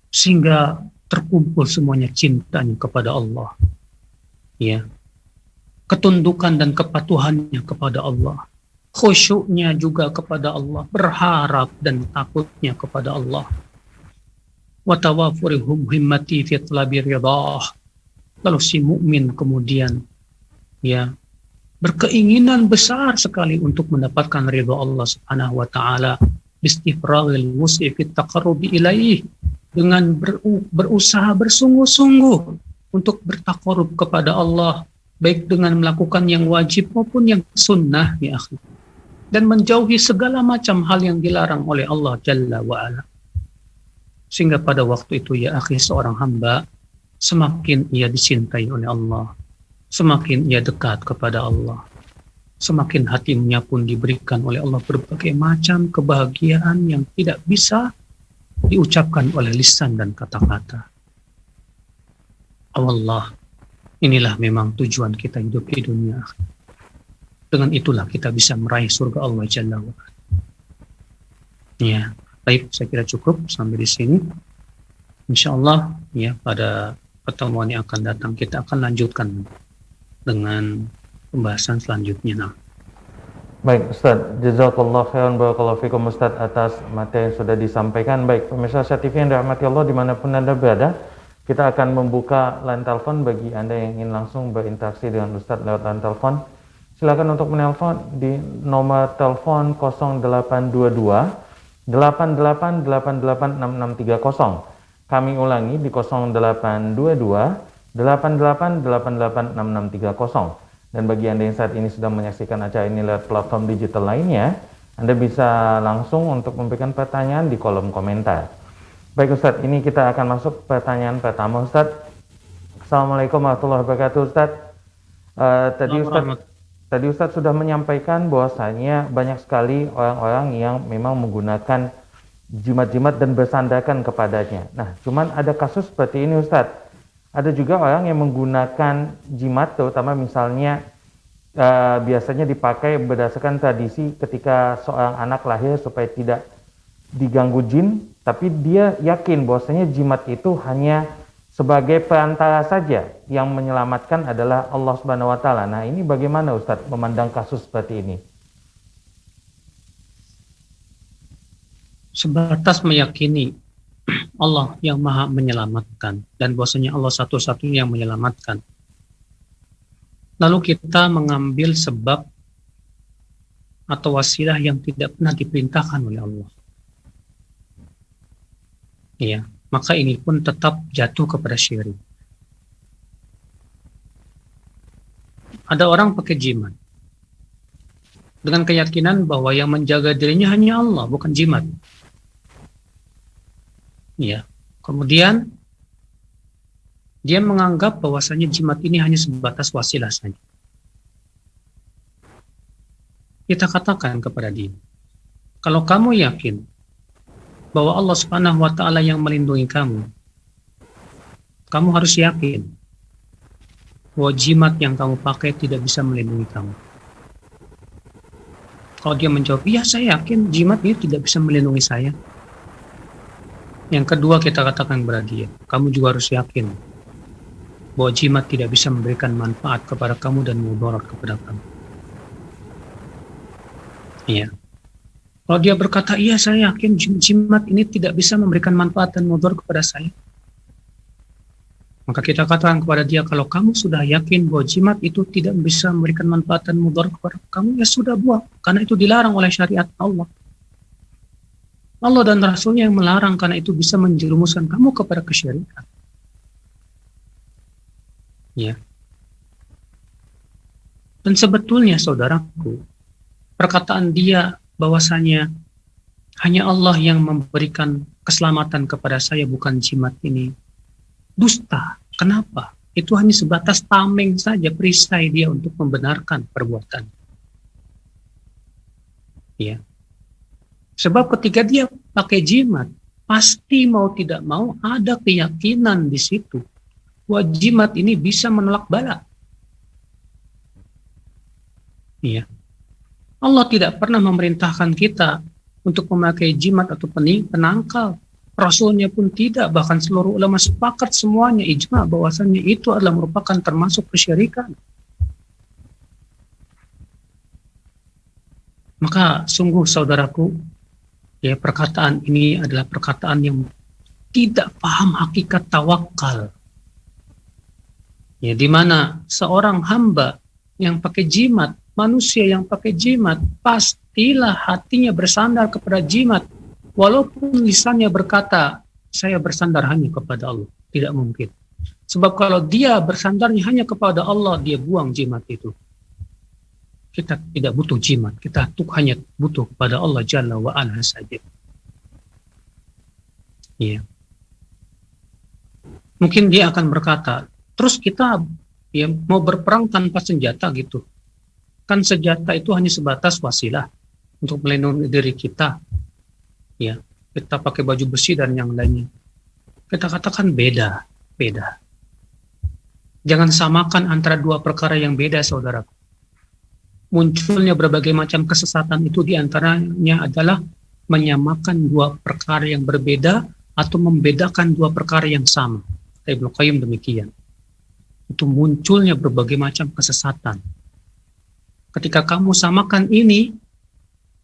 Speaker 2: sehingga terkumpul semuanya cintanya kepada Allah, ya, ketundukan dan kepatuhannya kepada Allah, khusyuknya juga kepada Allah, berharap dan takutnya kepada Allah. Wa tawafurihum himmati fi talabi ridhah. Lalu si mukmin kemudian, ya, berkeinginan besar sekali untuk mendapatkan ridha Allah Subhanahu wa taala, bistifraghil wus'i fi taqarrubi ilaih, dengan berusaha bersungguh-sungguh untuk bertakarub kepada Allah, baik dengan melakukan yang wajib maupun yang sunnah, ya akhi, dan menjauhi segala macam hal yang dilarang oleh Allah Jalla wa'ala. Sehingga pada waktu itu, ya akhi, seorang hamba semakin ia dicintai oleh Allah, semakin ia dekat kepada Allah, semakin hatinya pun diberikan oleh Allah berbagai macam kebahagiaan yang tidak bisa diucapkan oleh lisan dan kata-kata. Allah, inilah memang tujuan kita hidup di dunia. Dengan itulah kita bisa meraih surga Allah Jalla wa'ala. Ya, baik, saya kira cukup sampai di sini. InsyaAllah, ya, pada pertemuan yang akan datang kita akan lanjutkan dengan pembahasan selanjutnya.
Speaker 1: Baik Ustaz, jazakallah khairan, barakallahu fikum Ustaz atas materi yang sudah disampaikan. Baik pemirsa Syah TV yang dirahmati Allah dimanapun Anda berada, kita akan membuka line telepon bagi Anda yang ingin langsung berinteraksi dengan Ustaz lewat line telepon. Silakan untuk menelpon di nomor telepon 0822 88886630. Kami ulangi di 0822 88886630. Dan bagi Anda yang saat ini sedang menyaksikan acara ini lewat platform digital lainnya, Anda bisa langsung untuk memberikan pertanyaan di kolom komentar. Baik Ustadz, ini kita akan masuk pertanyaan pertama Ustadz. Assalamualaikum warahmatullahi wabarakatuh Ustadz. Tadi Ustadz sudah menyampaikan bahwasanya banyak sekali orang-orang yang memang menggunakan jimat-jimat dan bersandarkan kepadanya. Nah, cuman ada kasus seperti ini Ustadz. Ada juga orang yang menggunakan jimat, terutama misalnya biasanya dipakai berdasarkan tradisi ketika seorang anak lahir supaya tidak diganggu jin, tapi dia yakin bahwasanya jimat itu hanya sebagai perantara saja, yang menyelamatkan adalah Allah Subhanahu wa Ta'ala. Nah, ini bagaimana Ustadz memandang kasus seperti ini?
Speaker 2: Sebatas meyakini Allah yang maha menyelamatkan dan bahwasanya Allah satu-satunya yang menyelamatkan. Lalu kita mengambil sebab atau wasilah yang tidak pernah diperintahkan oleh Allah. Ya, maka ini pun tetap jatuh kepada syirik. Ada orang pakai jimat dengan keyakinan bahwa yang menjaga dirinya hanya Allah, bukan jimat. Ya. Kemudian dia menganggap bahwasanya jimat ini hanya sebatas wasilah saja. Kita katakan kepada dia, kalau kamu yakin bahwa Allah Subhanahu wa taala yang melindungi kamu, kamu harus yakin bahwa jimat yang kamu pakai tidak bisa melindungi kamu. Kalau dia menjawab, iya saya yakin jimat ini tidak bisa melindungi saya. Yang kedua kita katakan kepada dia, kamu juga harus yakin bahwa jimat tidak bisa memberikan manfaat kepada kamu dan mudarat kepada kamu. Iya. Kalau dia berkata, iya saya yakin jimat ini tidak bisa memberikan manfaat dan mudarat kepada saya, maka kita katakan kepada dia, kalau kamu sudah yakin bahwa jimat itu tidak bisa memberikan manfaat dan mudarat kepada kamu, ya sudah buang, karena itu dilarang oleh syariat Allah. Allah dan Rasulnya yang melarang, karena itu bisa menjerumuskan kamu kepada kesyirikan. Ya. Dan sebetulnya saudaraku, perkataan dia bahwasanya hanya Allah yang memberikan keselamatan kepada saya, bukan jimat ini, dusta. Kenapa? Itu hanya sebatas tameng saja, perisai dia untuk membenarkan perbuatan. Ya. Sebab ketika dia pakai jimat, pasti mau tidak mau ada keyakinan di situ bahwa jimat ini bisa menolak bala. Iya. Allah tidak pernah memerintahkan kita untuk memakai jimat atau penangkal. Rasulnya pun tidak, bahkan seluruh ulama sepakat semuanya ijma bahwasannya itu adalah merupakan termasuk kesyirikan. Maka sungguh saudaraku, ya, perkataan ini adalah perkataan yang tidak paham hakikat tawakal. Ya, di mana seorang hamba yang pakai jimat, manusia yang pakai jimat, pastilah hatinya bersandar kepada jimat, walaupun lisannya berkata, saya bersandar hanya kepada Allah. Tidak mungkin. Sebab kalau dia bersandarnya hanya kepada Allah, dia buang jimat itu. Kita tidak butuh jimat, kita hanya butuh kepada Allah Jalla wa Ala saja. Iya. Mungkin dia akan berkata, terus kita ya mau berperang tanpa senjata gitu. Kan senjata itu hanya sebatas wasilah untuk melindungi diri kita. Ya, kita pakai baju besi dan yang lainnya. Kita katakan beda. Jangan samakan antara dua perkara yang beda, saudara. Munculnya berbagai macam kesesatan itu diantaranya adalah menyamakan dua perkara yang berbeda atau membedakan dua perkara yang sama. Ibnu Qayyim demikian. Itu munculnya berbagai macam kesesatan. Ketika kamu samakan ini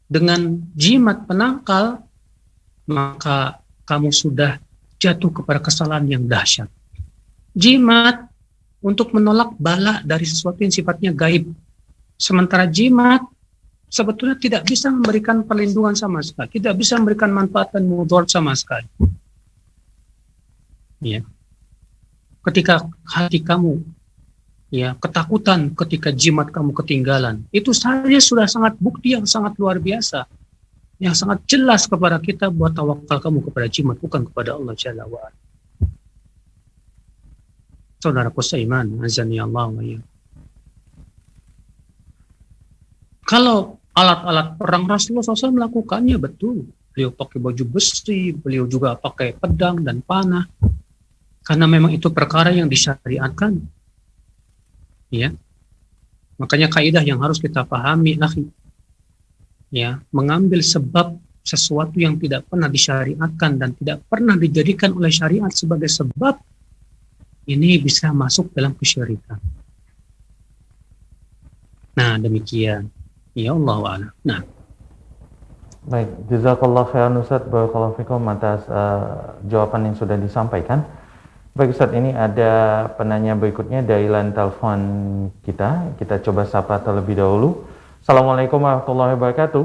Speaker 2: dengan jimat penangkal, maka kamu sudah jatuh kepada kesalahan yang dahsyat. Jimat untuk menolak bala dari sesuatu yang sifatnya gaib. Sementara jimat sebetulnya tidak bisa memberikan perlindungan sama sekali, tidak bisa memberikan manfaat dan mudarat sama sekali. Ya. Ketika hati kamu ya ketakutan ketika jimat kamu ketinggalan, itu saja sudah sangat bukti yang sangat luar biasa, yang sangat jelas kepada kita buat tawakal kamu kepada jimat, bukan kepada Allah Jalla wa Ala. Saudaraku seiman, azani Allah wa ya. Kalau alat-alat perang Rasulullah SAW melakukannya betul. Beliau pakai baju besi, beliau juga pakai pedang dan panah. Karena memang itu perkara yang disyariatkan. Ya. Makanya kaidah yang harus kita pahami, ya, mengambil sebab sesuatu yang tidak pernah disyariatkan dan tidak pernah dijadikan oleh syariat sebagai sebab, ini bisa masuk dalam kesyirikan. Nah, demikian. Ya Allah wa'ala. Nah,
Speaker 1: Baik, jazakallah khairan Ustaz, barakallahu fikum atas jawaban yang sudah disampaikan. Baik Ustaz, ini ada penanya berikutnya dari line telepon kita. Kita coba sapa terlebih dahulu. Assalamualaikum warahmatullahi wabarakatuh.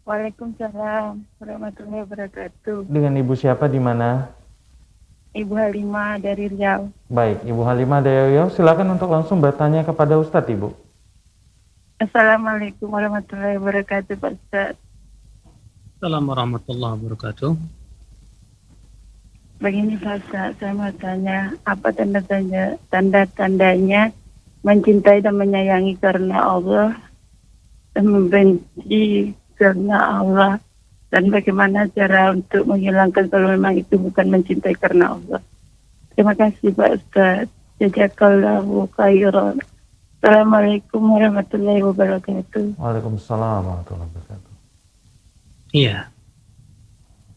Speaker 3: Waalaikumsalam warahmatullahi wabarakatuh.
Speaker 1: Dengan Ibu siapa di mana?
Speaker 3: Ibu Halimah dari Riau.
Speaker 1: Baik, Ibu Halimah dari Riau, silakan untuk langsung bertanya kepada Ustadz, Ibu.
Speaker 3: Assalamualaikum warahmatullahi wabarakatuh, Pak Ustaz.
Speaker 2: Assalamualaikum warahmatullahi wabarakatuh.
Speaker 3: Begini Pak Ustaz, saya mau tanya, apa tanda-tandanya mencintai dan menyayangi karena Allah dan membenci karena Allah, dan bagaimana cara untuk menghilangkan kalau memang itu bukan mencintai karena Allah. Terima kasih Pak Ustaz. Jazakallahu khairan. Assalamualaikum warahmatullahi wabarakatuh.
Speaker 1: Waalaikumsalam warahmatullahi wabarakatuh.
Speaker 2: Iya.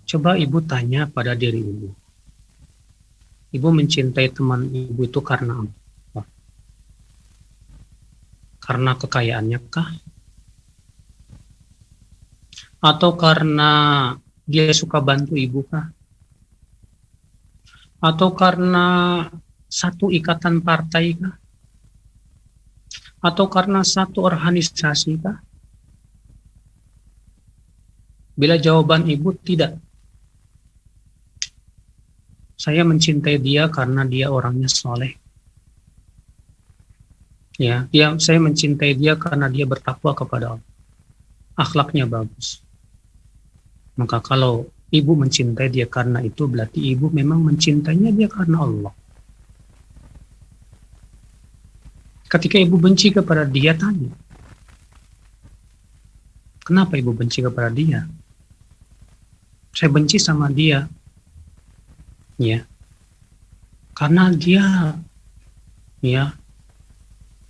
Speaker 2: Coba ibu tanya pada diri ibu. Ibu mencintai teman ibu itu karena apa? Karena kekayaannya kah? Atau karena dia suka bantu ibu kah? Atau karena satu ikatan partai kah? Atau karena satu organisasi kah? Bila jawaban ibu tidak, saya mencintai dia karena dia orangnya soleh. Ya, saya mencintai dia karena dia bertakwa kepada Allah. Akhlaknya bagus. Maka kalau ibu mencintai dia karena itu, berarti ibu memang mencintainya dia karena Allah. Ketika ibu benci kepada dia, tanya, kenapa ibu benci kepada dia? Saya benci sama dia, ya, karena dia, ya,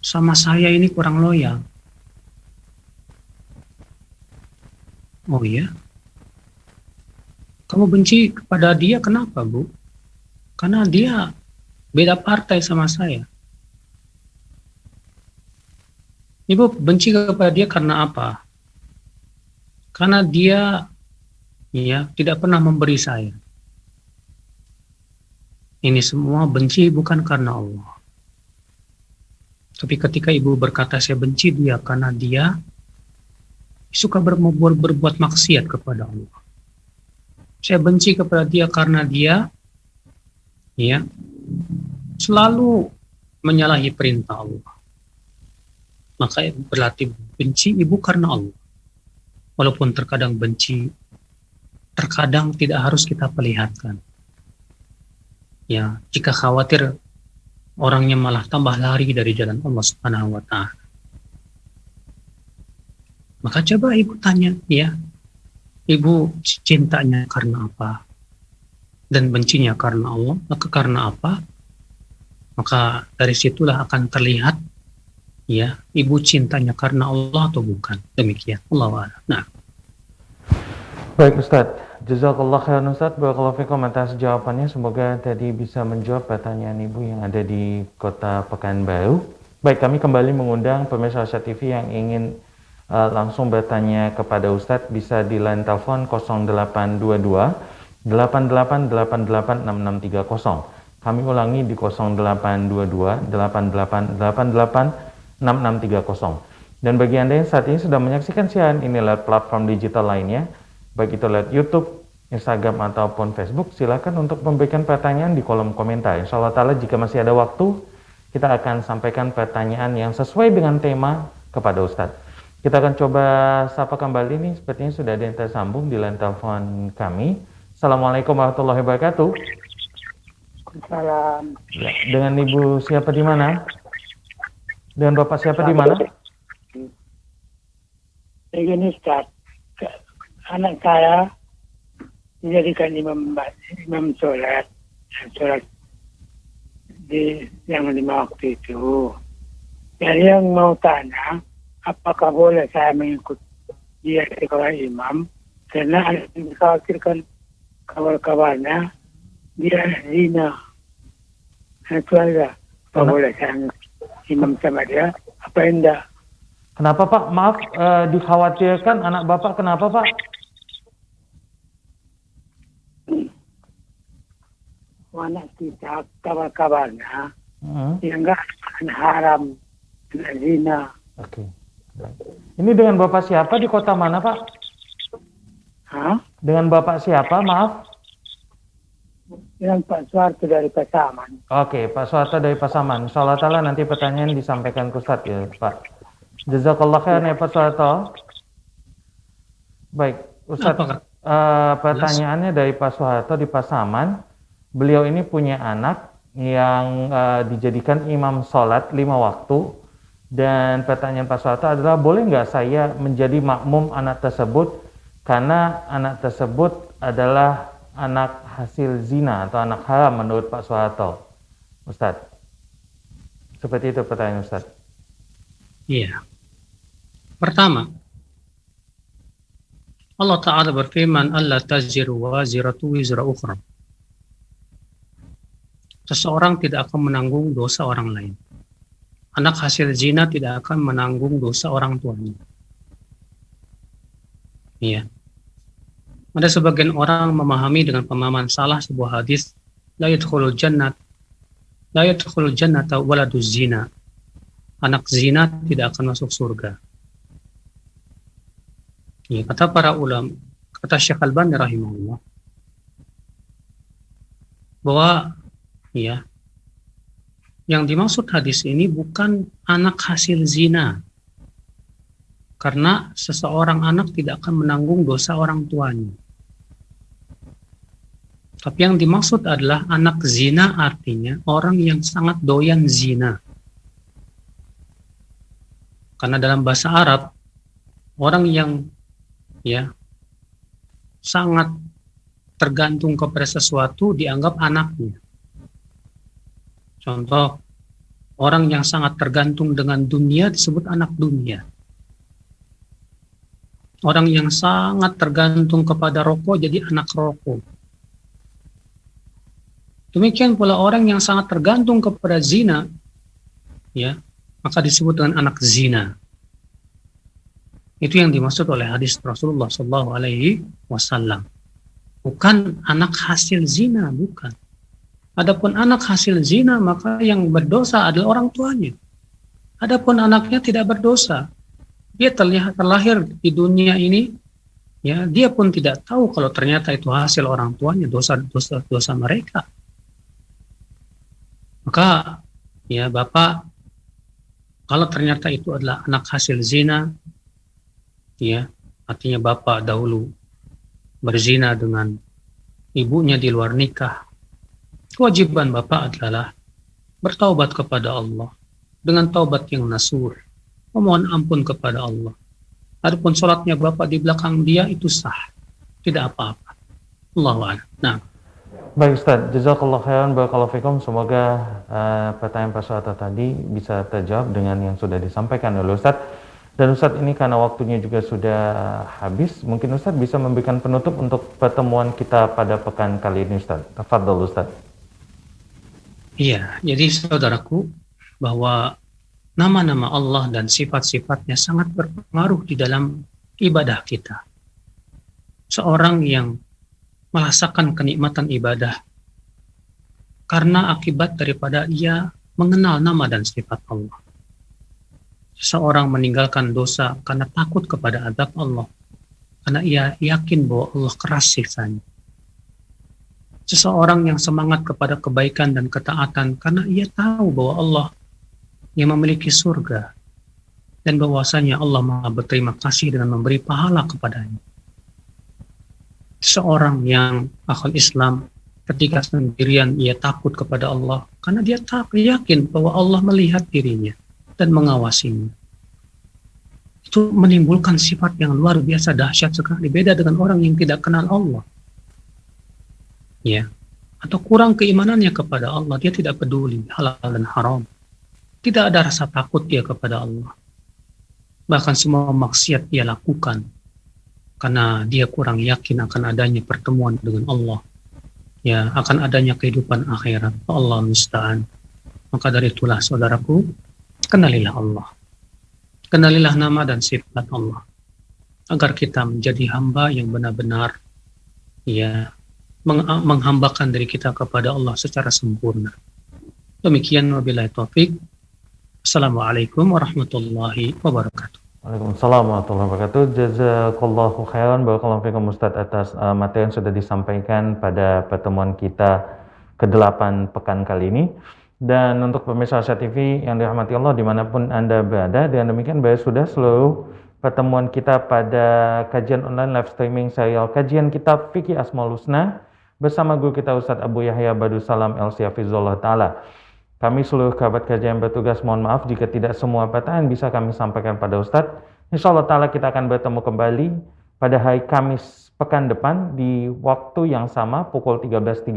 Speaker 2: sama saya ini kurang loyal. Oh iya? Kamu benci kepada dia kenapa, Bu? Karena dia beda partai sama saya. Ibu benci kepada dia karena apa? Karena dia, ya, tidak pernah memberi saya. Ini semua benci bukan karena Allah. Tapi ketika ibu berkata saya benci dia karena dia suka berbuat maksiat kepada Allah. Saya benci kepada dia karena dia, ya, selalu menyalahi perintah Allah. Maka berarti benci ibu karena Allah. Walaupun terkadang benci, terkadang tidak harus kita perlihatkan. Ya, jika khawatir orangnya malah tambah lari dari jalan Allah Subhanahu wa Ta'ala. Maka coba ibu tanya, ya, ibu cintanya karena apa? Dan bencinya karena Allah, maka karena apa? Maka dari situlah akan terlihat, ya, ibu cintanya karena Allah atau bukan. Demikian. Allahu a'lam. Nah.
Speaker 1: Baik Ustadz, jazakallah khairan Ustadz, barakallahu fikum atas jawabannya. Semoga tadi bisa menjawab pertanyaan ibu yang ada di kota Pekanbaru. Baik, kami kembali mengundang pemirsa Asia TV yang ingin langsung bertanya kepada Ustadz, bisa di line telepon 0822 88886630. Kami ulangi di 0822 88886630. Dan bagi Anda yang saat ini sudah menyaksikan siaran ini lewat platform digital lainnya, baik itu lewat YouTube, Instagram, ataupun Facebook, silakan untuk memberikan pertanyaan di kolom komentar. Insya Allah ta'ala jika masih ada waktu, kita akan sampaikan pertanyaan yang sesuai dengan tema kepada Ustadz. Kita akan coba sapa kembali nih, sepertinya sudah ada yang tersambung di line telepon kami. Assalamualaikum warahmatullahi wabarakatuh.
Speaker 3: Salam.
Speaker 1: Ya, dengan Ibu siapa di mana? Dengan Bapak siapa di mana?
Speaker 3: Begini Ustaz, anak saya dijadikan imam sholat di yang 5 waktu itu. Jadi yang mau tanya, apakah boleh saya mengikut dia sebagai imam? Karena yang dikhawatirkan kabar-kabarnya dia zina. Itu aja. Apa boleh saya imam sama dia? Apa enggak?
Speaker 1: Kenapa Pak? Maaf, dikhawatirkan anak Bapak kenapa Pak?
Speaker 3: Anak kita kabar-kabarnya
Speaker 1: Hmm.
Speaker 3: dianggap haram zina.
Speaker 1: Oke. Ini dengan Bapak siapa di kota mana Pak?
Speaker 3: Hah?
Speaker 1: Dengan Bapak siapa? Maaf.
Speaker 3: Dengan Pak Suharto dari Pasaman.
Speaker 1: Oke, Pak Suharto dari Pasaman. Insyaallah taala nanti pertanyaan disampaikan ke Ustadz ya Pak. Jazakallah khairan ya Pak Suharto. Baik, Ustadz.
Speaker 2: Apakah?
Speaker 1: Pertanyaannya dari Pak Suharto di Pasaman. Beliau ini punya anak yang dijadikan imam sholat 5 waktu. Dan pertanyaan Pak Suharto adalah, boleh nggak saya menjadi makmum anak tersebut karena anak tersebut adalah anak hasil zina atau anak haram menurut Pak Suharto? Ustadz, seperti itu pertanyaan Ustadz.
Speaker 2: Iya. Pertama, Allah Ta'ala berfirman, Allah taziru waziratu wizra ukhra. Seseorang tidak akan menanggung dosa orang lain. Anak hasil zina tidak akan menanggung dosa orang tuanya. Iya. Ada sebagian orang memahami dengan pemahaman salah sebuah hadis, la yadkhulul jannata waladuz zina. Anak zina tidak akan masuk surga. Ya, kata para ulama, kata Syekh Al-Albani rahimahullah, bahwa ya, yang dimaksud hadis ini bukan anak hasil zina, karena seseorang anak tidak akan menanggung dosa orang tuanya. Tapi yang dimaksud adalah anak zina, artinya orang yang sangat doyan zina. Karena dalam bahasa Arab, orang yang ya sangat tergantung kepada sesuatu dianggap anaknya. Contoh, orang yang sangat tergantung dengan dunia disebut anak dunia. Orang yang sangat tergantung kepada rokok jadi anak rokok. Demikian pula orang yang sangat tergantung kepada zina, ya, maka disebut dengan anak zina. Itu yang dimaksud oleh hadis Rasulullah SAW. Bukan anak hasil zina, bukan. Adapun anak hasil zina, maka yang berdosa adalah orang tuanya. Adapun anaknya tidak berdosa. Dia terlahir di dunia ini, ya, dia pun tidak tahu kalau ternyata itu hasil orang tuanya, dosa mereka. Maka, ya Bapak, kalau ternyata itu adalah anak hasil zina, ya, artinya Bapak dahulu berzina dengan ibunya di luar nikah, kewajiban Bapak adalah bertaubat kepada Allah dengan taubat yang nasuh, memohon ampun kepada Allah. Adapun sholatnya Bapak di belakang dia itu sah, tidak apa-apa. Allahu a'lam. Nah,
Speaker 1: baik Ustaz, jazakallah khairan, barakallahu fikum. Semoga pertanyaan Pak Suharto tadi bisa terjawab dengan yang sudah disampaikan oleh Ustaz. Dan Ustaz, ini karena waktunya juga sudah habis, mungkin Ustaz bisa memberikan penutup untuk pertemuan kita pada pekan kali ini Ustaz. Tafadhol Ustaz.
Speaker 2: iya, jadi saudaraku, bahwa nama-nama Allah dan sifat-sifatnya sangat berpengaruh di dalam ibadah kita. Seorang yang merasakan kenikmatan ibadah karena akibat daripada ia mengenal nama dan sifat Allah. Seseorang meninggalkan dosa karena takut kepada azab Allah, karena ia yakin bahwa Allah keras siksanya. Seseorang yang semangat kepada kebaikan dan ketaatan karena ia tahu bahwa Allah yang memiliki surga dan bahwasanya Allah Maha berterima kasih dengan memberi pahala kepadanya. Seseorang yang akal Islam ketika sendirian ia takut kepada Allah karena dia yakin bahwa Allah melihat dirinya dan mengawasinya. Itu menimbulkan sifat yang luar biasa dahsyat sekali, beda dengan orang yang tidak kenal Allah. Ya, atau kurang keimanannya kepada Allah, dia tidak peduli halal dan haram. Tidak ada rasa takut dia kepada Allah. Bahkan semua maksiat dia lakukan karena dia kurang yakin akan adanya pertemuan dengan Allah. Ya, akan adanya kehidupan akhirat. Allah musta'an. Maka dari itulah saudaraku, kenalilah Allah. kenalilah nama dan sifat Allah agar kita menjadi hamba yang benar-benar ya menghambakan diri kita kepada Allah secara sempurna. Demikian wabillahi taufik. Assalamualaikum warahmatullahi wabarakatuh.
Speaker 1: Waalaikumsalam warahmatullahi wabarakatuh. Jazakallahu khairan, barakallahu fikum Ustadz atas materi yang sudah disampaikan pada pertemuan kita ke-8 pekan kali ini. Dan untuk pemirsa Arsyad TV yang dirahmati Allah dimanapun Anda berada, dengan demikian sudah seluruh pertemuan kita pada kajian online live streaming serial kajian kitab Fikih Asmaul Husna bersama guru kita Ustadz Abu Yahya Badussalam LC Hafizullah Ta'ala. Kami seluruh kerabat kerja yang bertugas mohon maaf jika tidak semua pertanyaan bisa kami sampaikan pada Ustadz. Insyaallah Ta'ala kita akan bertemu kembali pada hari Kamis pekan depan di waktu yang sama pukul 13.30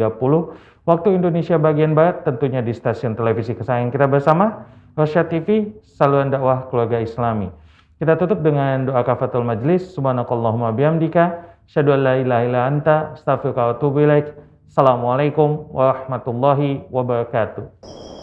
Speaker 1: waktu Indonesia bagian Barat, tentunya di stasiun televisi kesayangan kita bersama Arsyad TV, saluran dakwah keluarga Islami. Kita tutup dengan doa kafatul majlis. Subhanakallahumma bihamdika asyhadu an la ilaha illa anta astaghfiruka wa atubu ilaik. Assalamualaikum warahmatullahi wabarakatuh.